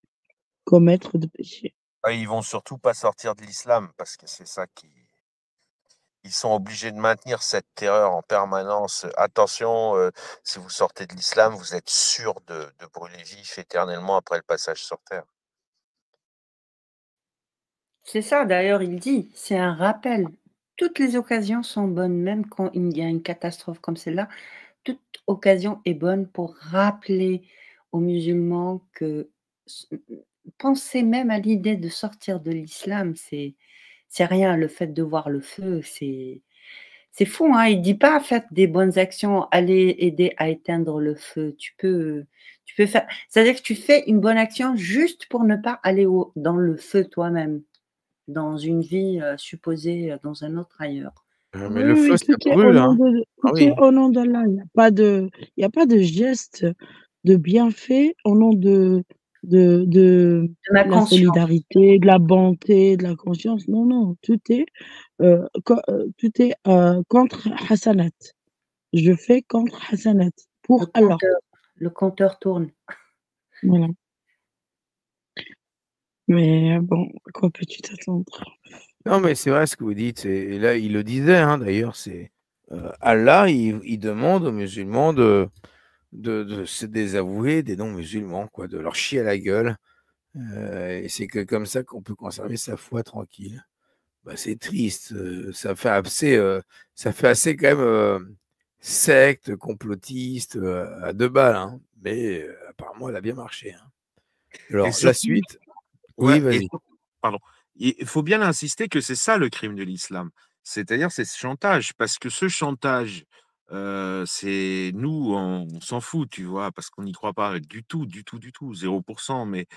commettre de péché.
Ouais, ils vont surtout pas sortir de l'islam parce que c'est ça qui. Ils sont obligés de maintenir cette terreur en permanence. Attention, si vous sortez de l'islam, vous êtes sûr de brûler vif éternellement après le passage sur terre.
c'est ça d'ailleurs, il dit, c'est un rappel. Toutes les occasions sont bonnes, même quand il y a une catastrophe comme celle-là. Toute occasion est bonne pour rappeler aux musulmans que penser même à l'idée de sortir de l'islam, c'est rien. Le fait de voir le feu, c'est fou, hein. Il dit pas faites des bonnes actions, allez aider à éteindre le feu. Tu peux faire. C'est-à-dire que tu fais une bonne action juste pour ne pas aller dans le feu toi-même, dans une vie supposée dans un autre ailleurs.
Mais
Oui,
le feu,
oui,
ça brûle, hein. Ah
tout est
oui.
au nom d'Allah. Il y a pas de geste de bienfait au nom de
De ma
la
conscience.
solidarité, de la bonté, de la conscience. Non, non, tout est contre Hassanat. Je fais contre Hassanat
Le
pour Allah.
compteur, le compteur tourne.
Voilà. Mais bon, à quoi peux-tu t'attendre?
Non, mais c'est vrai ce que vous dites, et là, il le disait, hein, d'ailleurs, c'est Allah, il demande aux musulmans de se désavouer des non-musulmans, quoi, de leur chier à la gueule. Et c'est que comme ça qu'on peut conserver sa foi tranquille. Bah, c'est triste, ça fait assez quand même secte, complotiste, à 2 balles, hein, mais apparemment, elle a bien marché, hein.
Et
Alors, la
surtout,
suite? Oui,
ouais,
vas-y.
pardon. Il faut bien insister que c'est ça le crime de l'islam. C'est-à-dire, c'est ce chantage. Parce que ce chantage, c'est nous, on s'en fout, tu vois, parce qu'on n'y croit pas du tout, du tout, du tout, 0%. Mais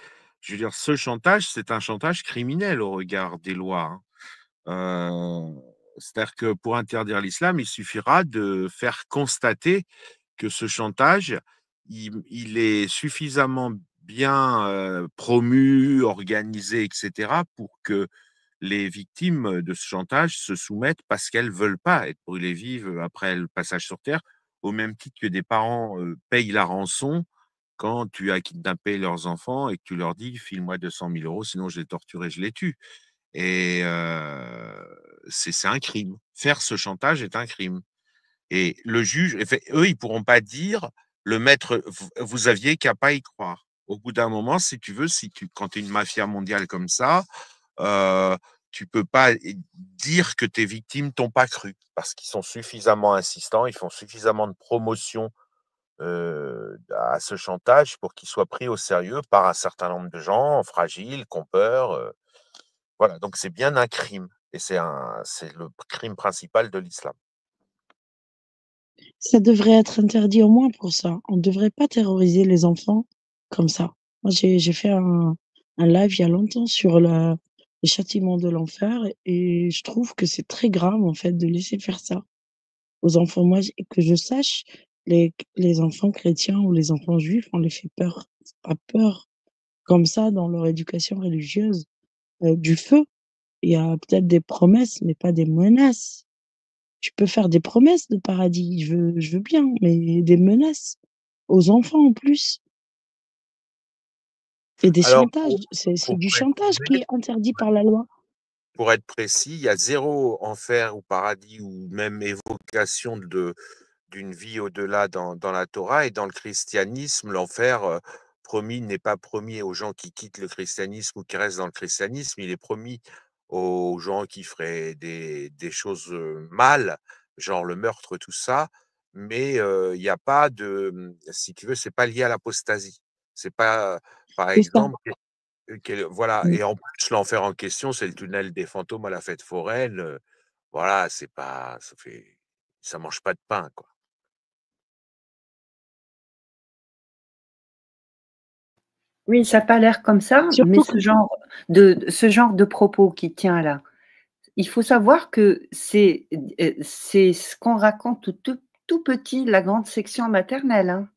je veux dire, ce chantage, c'est un chantage criminel au regard des lois, hein. C'est-à-dire que pour interdire l'islam, il suffira de faire constater que ce chantage, il est suffisamment bien promu, organisé, etc., pour que les victimes de ce chantage se soumettent parce qu'elles ne veulent pas être brûlées vives après le passage sur Terre, au même titre que des parents payent la rançon quand tu as kidnappé leurs enfants et que tu leur dis file-moi 200 000 euros, sinon je les torture et je les tue. Et c'est un crime. Faire ce chantage est un crime. Et le juge, eux, ils pourront pas dire le maître, vous aviez qu'à pas y croire. Au bout d'un moment, si tu veux, quand tu es une mafia mondiale comme ça, euh, tu peux pas dire que tes victimes t'ont pas cru parce qu'ils sont suffisamment insistants, ils font suffisamment de promotion à ce chantage pour qu'il soit pris au sérieux par un certain nombre de gens fragiles, qui ont peur. Voilà, donc c'est bien un crime et c'est le crime principal de l'islam.
Ça devrait être interdit au moins pour ça. On ne devrait pas terroriser les enfants comme ça. Moi, j'ai fait un live il y a longtemps sur les châtiments de l'enfer et je trouve que c'est très grave, en fait, de laisser faire ça aux enfants. Moi, que je sache, les enfants chrétiens ou les enfants juifs, on les fait peur, pas peur comme ça dans leur éducation religieuse. Du feu, il y a peut-être des promesses, mais pas des menaces. Tu peux faire des promesses de paradis, je veux bien, mais des menaces aux enfants en plus et des
Alors,
chantages. C'est
pour
du chantage qui est
préciser,
interdit par la loi.
pour être précis, il y a zéro enfer ou paradis ou même évocation d'une vie au-delà dans la Torah et dans le christianisme. L'enfer promis n'est pas promis aux gens qui quittent le christianisme ou qui restent dans le christianisme. Il est promis aux gens qui feraient des choses mal, genre le meurtre, tout ça. Mais il n'y a pas si tu veux, c'est pas lié à l'apostasie. C'est pas, par
C'est ça.
exemple, voilà.
Mmh.
Et en plus, l'enfer en question, c'est le tunnel des fantômes à la fête foraine. Voilà, c'est pas, ça mange pas de pain, quoi.
Oui, ça a pas l'air comme ça, mais
Surtout que
ce genre de propos qui tient là, il faut savoir que c'est ce qu'on raconte tout petit, la grande section maternelle, hein.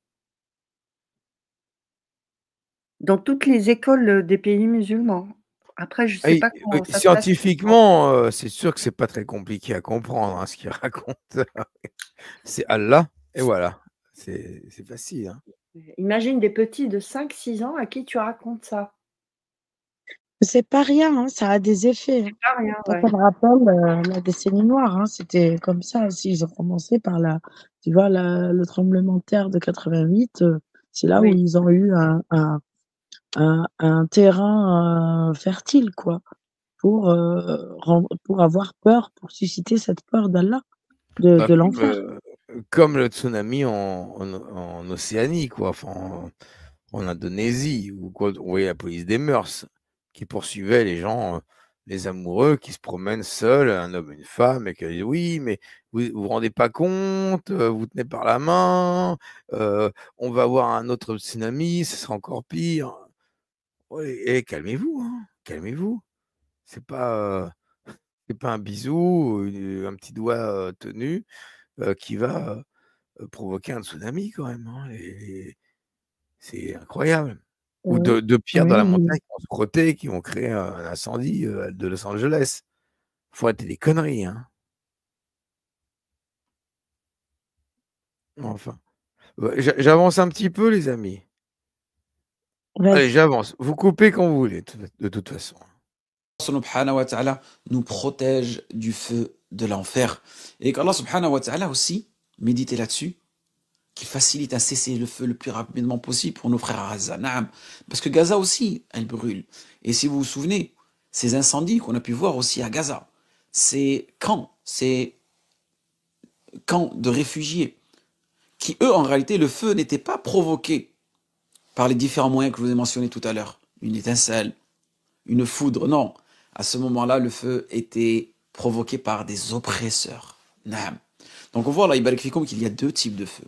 Dans toutes les écoles, des pays musulmans. Après, je
Ah,
sais pas comment ça se passe.
scientifiquement, c'est sûr que c'est pas très compliqué à comprendre, hein, ce qu'il raconte. C'est Allah et voilà, c'est facile, hein.
Imagine des petits de 5, 6 ans à qui tu racontes ça.
c'est pas rien, hein, ça a des effets, hein.
C'est pas rien,
Moi,
ouais.
ça me rappelle, la décennie noire, hein, c'était comme ça aussi. Ils ont commencé par tu vois, le tremblement de terre de 88, c'est là où
Oui.
ils ont eu un terrain, fertile, quoi, pour avoir peur, pour susciter cette peur d'Allah,
Bah,
de l'enfer.
comme le tsunami en Océanie, quoi, enfin, en Indonésie, où quoi, on voyait la police des mœurs qui poursuivait les gens, les amoureux qui se promènent seuls, un homme, une femme, et qui disent oui, mais vous rendez pas compte, vous tenez par la main, on va avoir un autre tsunami, ce sera encore pire. Ouais, et calmez-vous, hein, calmez-vous. C'est pas, euh, c'est pas un bisou, un petit doigt tenu qui va provoquer un tsunami quand même, hein, c'est incroyable. Ou
Oui,
deux pierres dans
oui,
la
oui.
montagne qui vont se frotter, qui vont créer un incendie de Los Angeles. Faut arrêter des conneries, hein. Enfin, ouais, j'avance un petit peu, les amis. Allez,
Vas-y.
j'avance. Vous coupez quand vous voulez, de toute façon.
Subhanahu wa ta'ala nous protège du feu de l'enfer. Et qu'Allah subhanahu wa ta'ala aussi, méditez là-dessus, qu'il facilite un cessez-le-feu le plus rapidement possible pour nos frères à Gaza. Naam. Parce que Gaza aussi, elle brûle. Et si vous vous souvenez, ces incendies qu'on a pu voir aussi à Gaza, c'est camps de réfugiés, qui eux, en réalité, le feu n'était pas provoqué par les différents moyens que je vous ai mentionnés tout à l'heure. Une étincelle, une foudre, non. À ce moment-là, le feu était provoqué par des oppresseurs. Naam. Donc on voit là, Ibarak Fikoum, qu'il y a deux types de feu.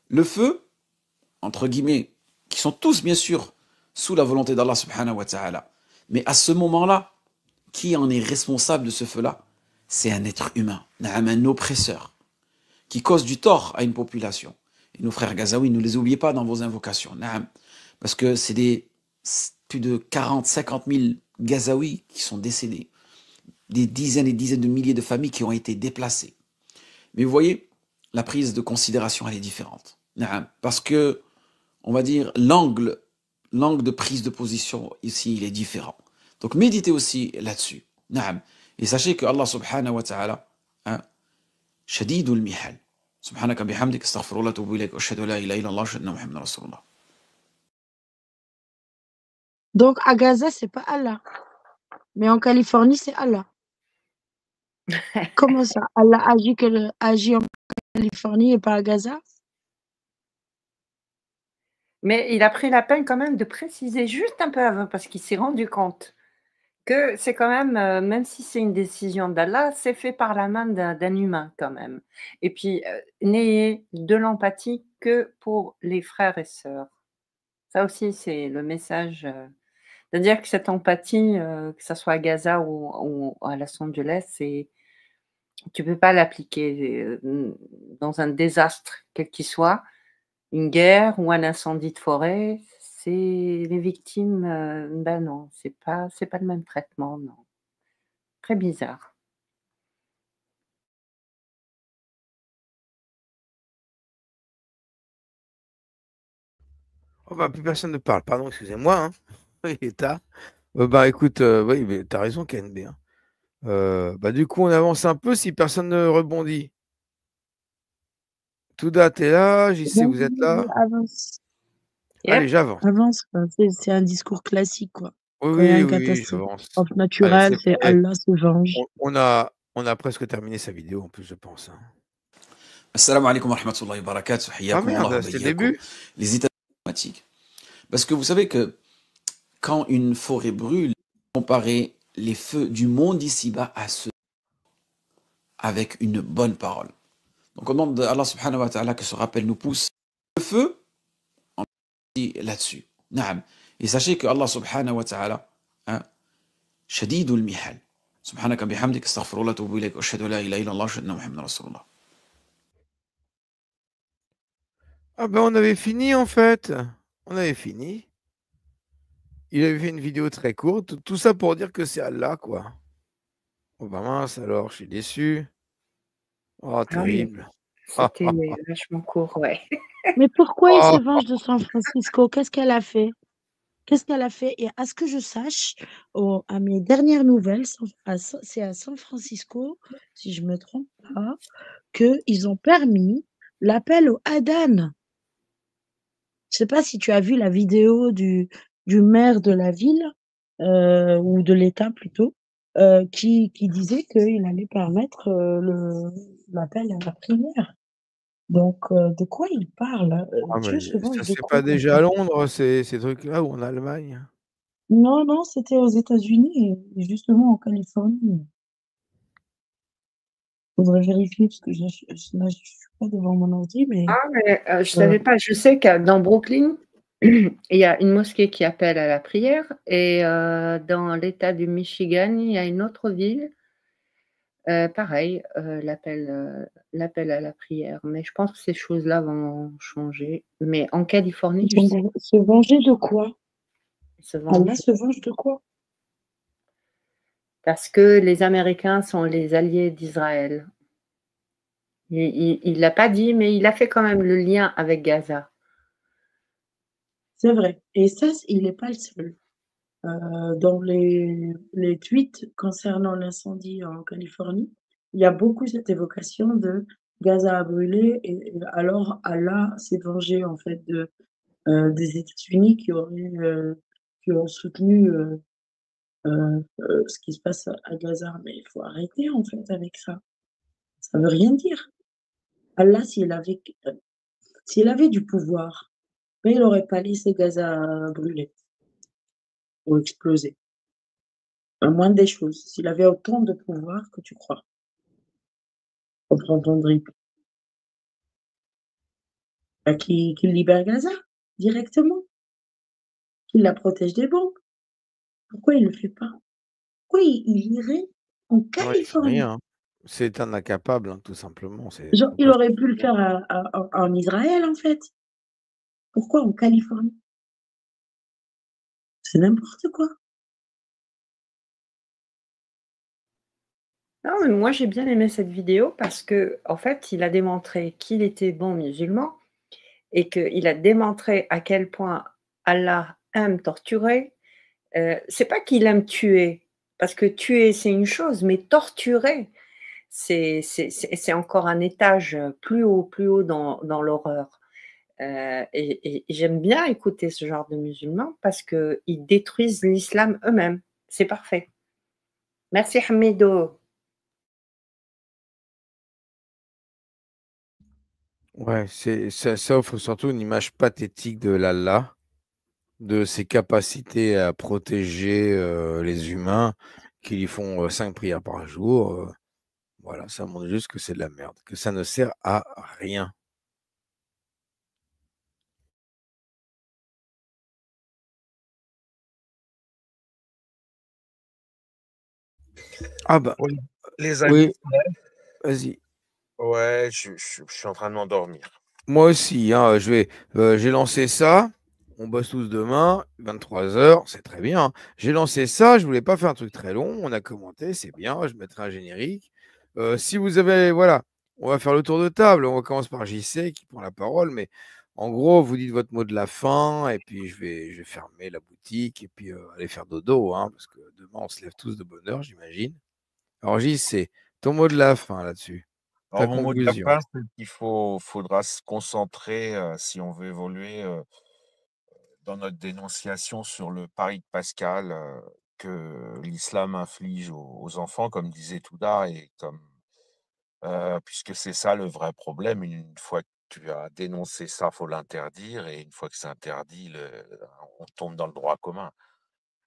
Le feu, entre guillemets, qui sont tous bien sûr sous la volonté d'Allah subhanahu wa ta'ala. Mais à ce moment-là, qui en est responsable de ce feu-là? C'est un être humain, un oppresseur, qui cause du tort à une population. Et nos frères Gazaouis, ne les oubliez pas dans vos invocations. Parce que c'est plus de 40, 50 000 Gazaouis qui sont décédés. Des dizaines et dizaines de milliers de familles qui ont été déplacées. Mais vous voyez, la prise de considération, elle est différente. Parce que, on va dire, l'angle de prise de position ici, il est différent. Donc méditez aussi là-dessus. Et sachez que Allah subhanahu wa ta'ala, shadidul mihal. Subhanaka bihamdik, astaghfirullah, tubu ilayk, wa ashhadu la ilaha illallah, wa ashhadu anna Muhammadan rasulullah.
Donc, à Gaza, c'est pas Allah. Mais en Californie, c'est Allah. Comment ça? Allah agit en Californie et pas à Gaza?
Mais il a pris la peine quand même de préciser juste un peu avant, parce qu'il s'est rendu compte que c'est quand même si c'est une décision d'Allah, c'est fait par la main d'un humain quand même. Et puis, n'ayez de l'empathie que pour les frères et sœurs. Ça aussi, c'est le message, c'est-à-dire que cette empathie, que ça soit à Gaza ou à Los Angeles, tu peux pas l'appliquer, dans un désastre quel qu'il soit, une guerre ou un incendie de forêt. C'est les victimes, ben non, c'est pas le même traitement, non. Très bizarre.
Oh, bah, plus personne ne parle. Pardon, excusez-moi. Hein. Il est tard. Bah écoute, oui, mais t'as raison, KNB. Hein. Bah, du coup, on avance un peu si personne ne rebondit. Touda, t'es là, JC, vous êtes là.
Avance.
Allez,
Yep.
j'avance.
Avance, quoi. C'est un discours classique, quoi.
Oui,
Quand il y a
oui,
une
oui,
catastrophe
j'avance. Allez,
naturelle,
c'est
c'est
prêt.
Allah se venge.
On a presque terminé sa vidéo en plus, je pense. Hein.
Assalamu alaikum wa rahmatullahi wa barakatuh.
Ah
Hayyakum Allah wa
merde, c'était le
bayyakum.
début.
Les états climatiques. Parce que vous savez que quand une forêt brûle, comparez les feux du monde ici-bas à ceux avec une bonne parole. Donc au nom de Allah subhanahu wa ta'ala que ce rappel nous pousse, le feu, on dit là-dessus. Naam. Et sachez que Allah subhanahu wa ta'ala, shadidul mihal. Subhanaka bihamdik, astaghfirullah, tubu ilayk, wa ashhadu la ilaha illallah, wa ashhadu anna Muhammadan rasulullah.
Ah ben on avait fini en fait. On avait fini. Il avait fait une vidéo très courte. Tout ça pour dire que c'est Allah, quoi. Oh bah mince alors, je suis déçu. Oh,
Ah oui,
terrible.
c'était vachement court, ouais.
Mais pourquoi il
Oh,
se venge de San Francisco? Qu'est-ce qu'elle a fait? Qu'est-ce qu'elle a fait? Et à ce que je sache, à mes dernières nouvelles, c'est à San Francisco, si je me trompe pas, qu'ils ont permis l'appel au Adhan. Je sais pas si tu as vu la vidéo du maire de la ville, ou de l'État plutôt, qui disait qu'il allait permettre, l'appel à la prière. Donc, de quoi il parle?
ah,
Dieu
mais
se venge
ça
de
se fait
quoi,
pas
en
déjà
fait?
à Londres, ces trucs-là, ou en Allemagne?
Non, non, c'était aux États-Unis et justement en Californie. Faudrait vérifier parce que là, je suis pas devant mon ordi, mais
Ah mais, je
heu,
savais pas. Je sais que dans Brooklyn, il y a une mosquée qui appelle à la prière et dans l'État du Michigan, il y a une autre ville, pareil, l'appel à la prière. Mais je pense que ces choses-là vont changer. Mais en Californie, je sais
donc se venger de quoi?
qu'ils se
Allah
vengent
se venge de quoi?
parce que les Américains sont les alliés d'Israël. Il l'a pas dit, mais il a fait quand même le lien avec Gaza.
C'est vrai et ça, il n'est pas le seul. Dans les tweets concernant l'incendie en Californie, il y a beaucoup cette évocation de Gaza a brûlé et alors Allah s'est vengé en fait des États-Unis qui ont soutenu, ce qui se passe à Gaza. Mais il faut arrêter en fait avec ça. Ça veut rien dire. Allah s'il avait du pouvoir, mais il aurait pas laissé Gaza brûler ou exploser. La moindre des choses, s'il avait autant de pouvoir que tu crois. Comprends ton drip. Bah, qu'il libère Gaza directement, qu'il la protège des bombes. Pourquoi il le fait pas? Pourquoi il irait en
Ouais, il fait
Californie?
rien, hein. C'est un incapable, hein, tout simplement.
Genre,
Faut
il
pas se
aurait pu le
tromper.
faire en Israël, en fait. Pourquoi en Californie? C'est n'importe quoi.
Non, mais moi j'ai bien aimé cette vidéo parce que en fait, il a démontré qu'il était bon musulman et qu'il a démontré à quel point Allah aime torturer. C'est pas qu'il aime tuer, parce que tuer c'est une chose, mais torturer, c'est encore un étage plus haut dans l'horreur. Et j'aime bien écouter ce genre de musulmans parce qu'ils détruisent l'islam eux-mêmes. C'est parfait. Merci Hamido.
Ouais, ça offre surtout une image pathétique de l'Allah, de ses capacités à protéger les humains qui lui font 5 prières par jour. Voilà, ça montre juste que c'est de la merde, que ça ne sert à rien. Ah bah,
Oui, les
oui,
amis,
vas-y.
ouais, je suis en train de m'endormir.
Moi aussi, hein, j'ai lancé ça. On bosse tous demain, 23 h, c'est très bien, hein. J'ai lancé ça, je voulais pas faire un truc très long. On a commenté, c'est bien. Je mettrai un générique. Si vous avez, voilà, on va faire le tour de table. On commence par JC qui prend la parole, mais en gros, vous dites votre mot de la fin, et puis je vais fermer la boutique et puis aller faire dodo, hein, parce que demain on se lève tous de bonne heure, j'imagine. Alors JC, ton mot de la fin là-dessus, ta
Alors, mon mot de la
conclusion.
fin, c'est faudra se concentrer, si on veut évoluer, dans notre dénonciation sur le pari de Pascal, que l'islam inflige aux enfants, comme disait Touda, et comme puisque c'est ça le vrai problème. Une fois que tu as dénoncé ça, faut l'interdire, et une fois que c'est interdit, on tombe dans le droit commun.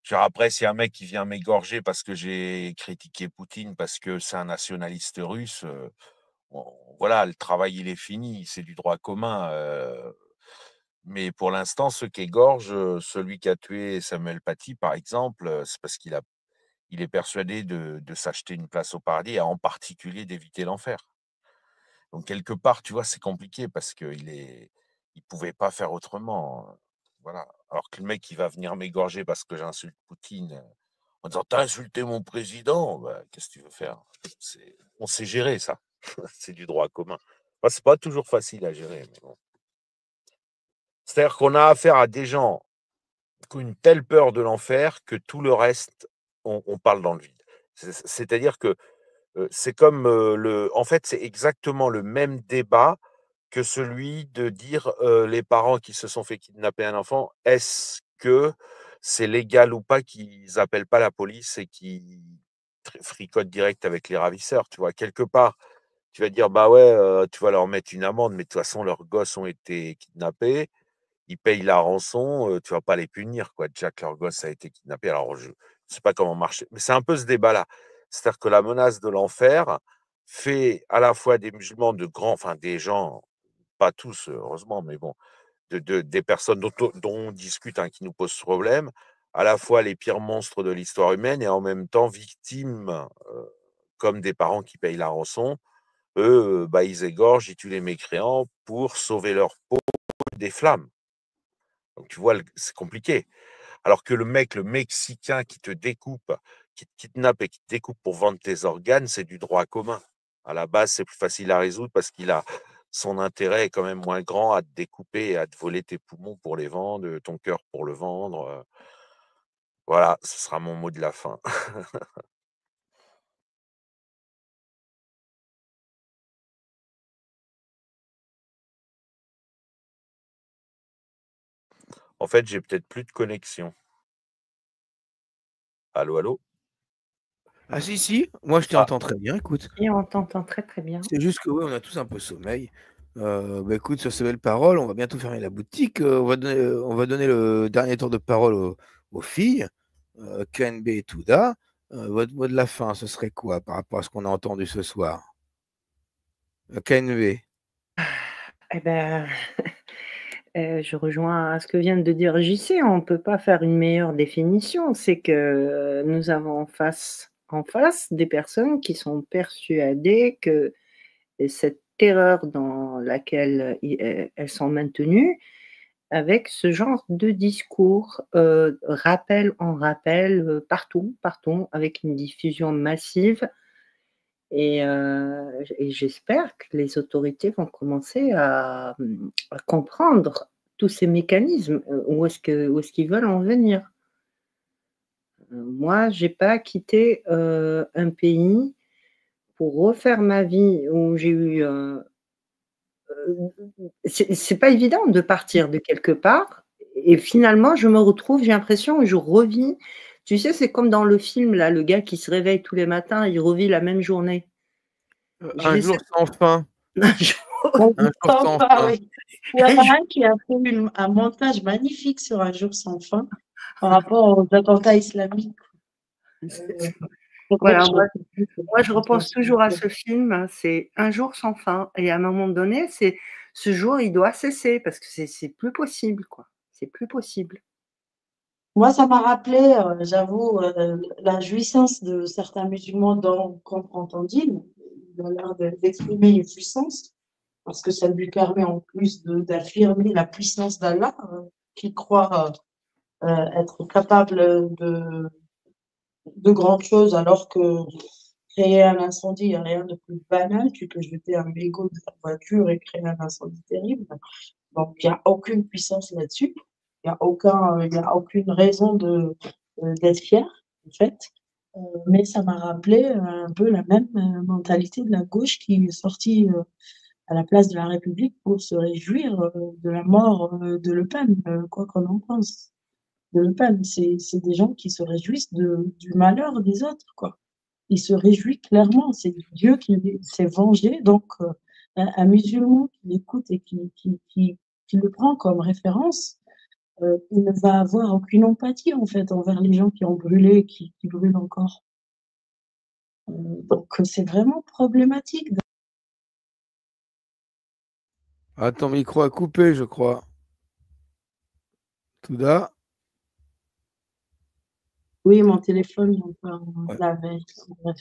Genre après, s'il y a un mec qui vient m'égorger parce que j'ai critiqué Poutine, parce que c'est un nationaliste russe, voilà, le travail, il est fini, c'est du droit commun. Mais pour l'instant, ceux qui égorgent, celui qui a tué Samuel Paty, par exemple, c'est parce il est persuadé de s'acheter une place au paradis, et en particulier d'éviter l'enfer. Donc quelque part, tu vois, c'est compliqué parce qu'il pouvait pas faire autrement, voilà. Alors que le mec, il va venir m'égorger parce que j'insulte Poutine, en disant: «Tu as insulté mon président», bah, qu'est-ce que tu veux faire? On sait gérer ça. C'est du droit commun. Bah, c'est pas toujours facile à gérer, mais bon. C'est-à-dire qu'on a affaire à des gens qui ont une telle peur de l'enfer que tout le reste, on parle dans le vide. C'est-à-dire que, c'est comme, en fait, c'est exactement le même débat que celui de dire, les parents qui se sont fait kidnapper un enfant, est-ce que c'est légal ou pas qu'ils appellent pas la police et qu'ils fricotent direct avec les ravisseurs, tu vois? Quelque part, tu vas dire: «Bah, ouais, tu vas leur mettre une amende, mais de toute façon leurs gosses ont été kidnappés, ils payent la rançon, tu vas pas les punir, quoi, déjà que leur gosse a été kidnappé». Alors je sais pas comment marcher, mais c'est un peu ce débat-là. C'est-à-dire que la menace de l'enfer fait à la fois des musulmans de grands, enfin des gens, pas tous, heureusement, mais bon, des personnes dont on discute, hein, qui nous posent problème, à la fois les pires monstres de l'histoire humaine et en même temps victimes, comme des parents qui payent la rançon. Eux, bah, ils égorgent, ils tuent les mécréants pour sauver leur peau des flammes. Donc tu vois, c'est compliqué. Alors que le Mexicain qui te découpe, qui te kidnappe et qui te découpe pour vendre tes organes, c'est du droit commun. À la base, c'est plus facile à résoudre parce qu'il a son intérêt est quand même moins grand à te découper et à te voler tes poumons pour les vendre, ton cœur pour le vendre. Voilà, ce sera mon mot de la fin. En fait, j'ai peut-être plus de connexion. Allô, allô?
Ah si, moi je
Ah,
t'entends très bien, écoute.
Et on t'entend très très bien.
C'est juste que oui, on a tous un peu sommeil. Bah, écoute, sur ces belles paroles, on va bientôt fermer la boutique. On va donner le dernier tour de parole aux filles, KNB et Touda. Votre mot de la fin, ce serait quoi par rapport à ce qu'on a entendu ce soir? KNB.
Eh ben, je rejoins à ce que vient de dire JC. On ne peut pas faire une meilleure définition. C'est que nous avons en face des personnes qui sont persuadées que cette terreur dans laquelle elles sont maintenues, avec ce genre de discours, rappel en rappel, partout, avec une diffusion massive. Et j'espère que les autorités vont commencer à comprendre tous ces mécanismes, où est-ce qu'ils veulent en venir. Moi, j'ai pas quitté un pays pour refaire ma vie où j'ai eu. C'est pas évident de partir de quelque part et finalement, je me retrouve, j'ai l'impression que je revis. Tu sais, c'est comme dans le film, là, le gars qui se réveille tous les matins, il revit la même journée.
Un jour sans fin.
Un jour
Un jour sans
Sans fin,
fin.
oui. Il y en a un qui a fait un montage magnifique sur Un jour sans fin par rapport aux attentats islamiques.
Voilà, moi, je repense toujours à ce film, c'est Un jour sans fin. Et à un moment donné, c'est ce jour, il doit cesser parce que c'est plus possible, quoi. C'est plus possible.
Moi, ça m'a rappelé, j'avoue, la jouissance de certains musulmans dans Comprends ton dîme. Il a l'air d'exprimer une puissance parce que ça lui permet en plus d'affirmer la puissance d'Allah, qu'il croit être capable de grandes choses, alors que créer un incendie, il n'y a rien de plus banal. Tu peux jeter un mégot de ta voiture et créer un incendie terrible. Donc, il n'y a aucune puissance là-dessus. Il n'y a aucune raison d'être fier, en fait. Mais ça m'a rappelé un peu la même mentalité de la gauche qui est sortie à la place de la République pour se réjouir de la mort de Le Pen, quoi qu'on en pense. De Le Pen, c'est des gens qui se réjouissent du malheur des autres, quoi. Ils se réjouissent clairement, c'est Dieu qui s'est vengé, donc un musulman qui l'écoute et qui le prend comme référence, il ne va avoir aucune empathie en fait envers les gens qui ont brûlé, qui brûlent encore. Donc c'est vraiment problématique.
Ah, ton micro a coupé, je crois. Touda.
Oui, mon téléphone, il
Ouais.
la veille. Bref.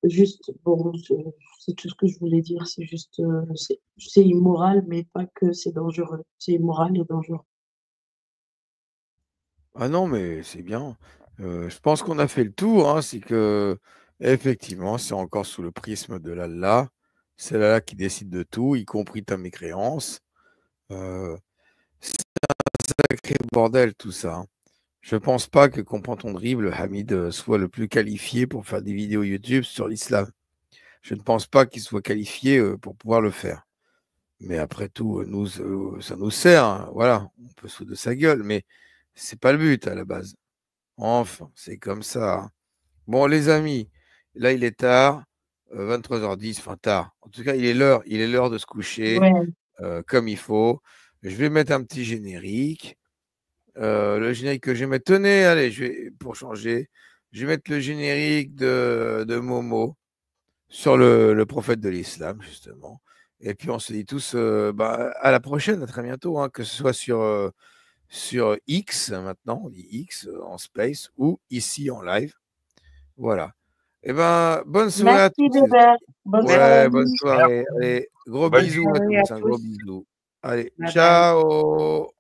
Juste, bon, c'est tout ce que je voulais dire. C'est juste, c'est immoral, mais pas que c'est dangereux. C'est immoral et dangereux.
Ah non, mais c'est bien. Je pense qu'on a fait le tour, hein. C'est que, effectivement, c'est encore sous le prisme de l'Allah. C'est l'Allah qui décide de tout, y compris ta mécréance. C'est un sacré bordel, tout ça, hein. Je pense pas que Comprends ton dribble, Hamid, soit le plus qualifié pour faire des vidéos YouTube sur l'islam. Je ne pense pas qu'il soit qualifié pour pouvoir le faire. Mais après tout, ça nous sert, hein. Voilà, on peut se foutre de sa gueule, mais c'est pas le but à la base. Enfin, c'est comme ça, hein. Bon, les amis, là, il est tard, 23h10, enfin tard. En tout cas, il est l'heure de se coucher
Ouais.
comme il faut. Je vais mettre un petit générique. Le générique que je vais mettre, tenez, allez, pour changer, je vais mettre le générique de Momo sur le prophète de l'islam, justement. Et puis, on se dit tous à la prochaine, à très bientôt, hein, que ce soit sur X, maintenant, on dit X en space, ou ici en live. Voilà. Eh ben, bonne soirée à
Merci,
tous.
Bébert. Bonne
Ouais,
soirée.
bonne soirée. Allez, gros
Bonne
bisous à
soirée à
tous, un gros
tous.
bisou. Allez,
Bye bye.
ciao.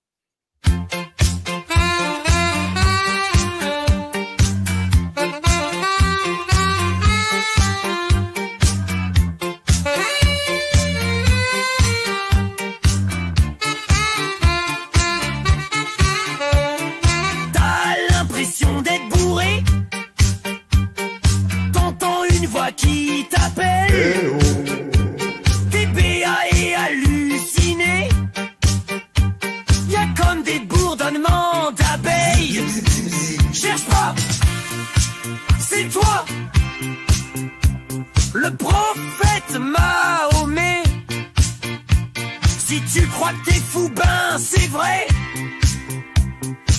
tu crois que t'es fou, ben c'est vrai.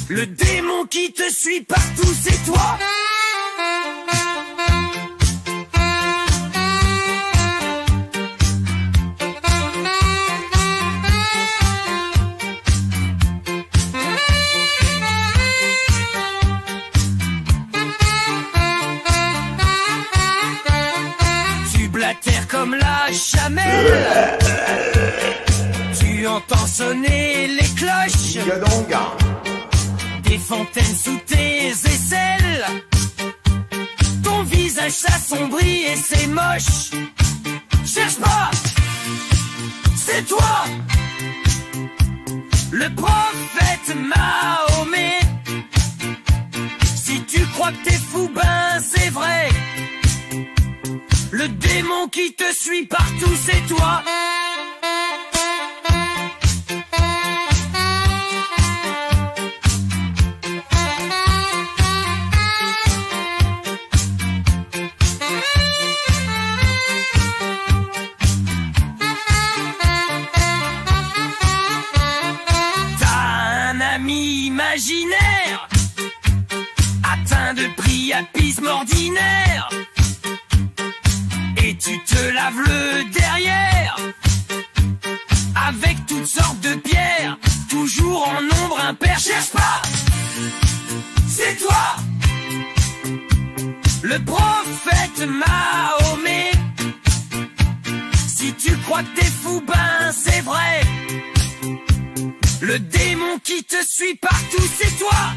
Le démon qui te suit partout, c'est toi. Tu blatères comme la chamelle. Tu entends sonner les cloches. Des fontaines sous tes aisselles. Ton visage s'assombrit et c'est moche. Cherche pas, c'est toi. Le prophète Mahomet. Si tu crois que t'es fou, ben c'est vrai. Le démon qui te suit partout, c'est toi. Imaginaire, atteint de priapisme ordinaire, et tu te laves le derrière avec toutes sortes de pierres, toujours en nombre impair. Cherche pas, c'est toi. Le prophète Mahomet. Si tu crois que t'es fou, ben c'est vrai. Le démon qui te suit partout, c'est toi.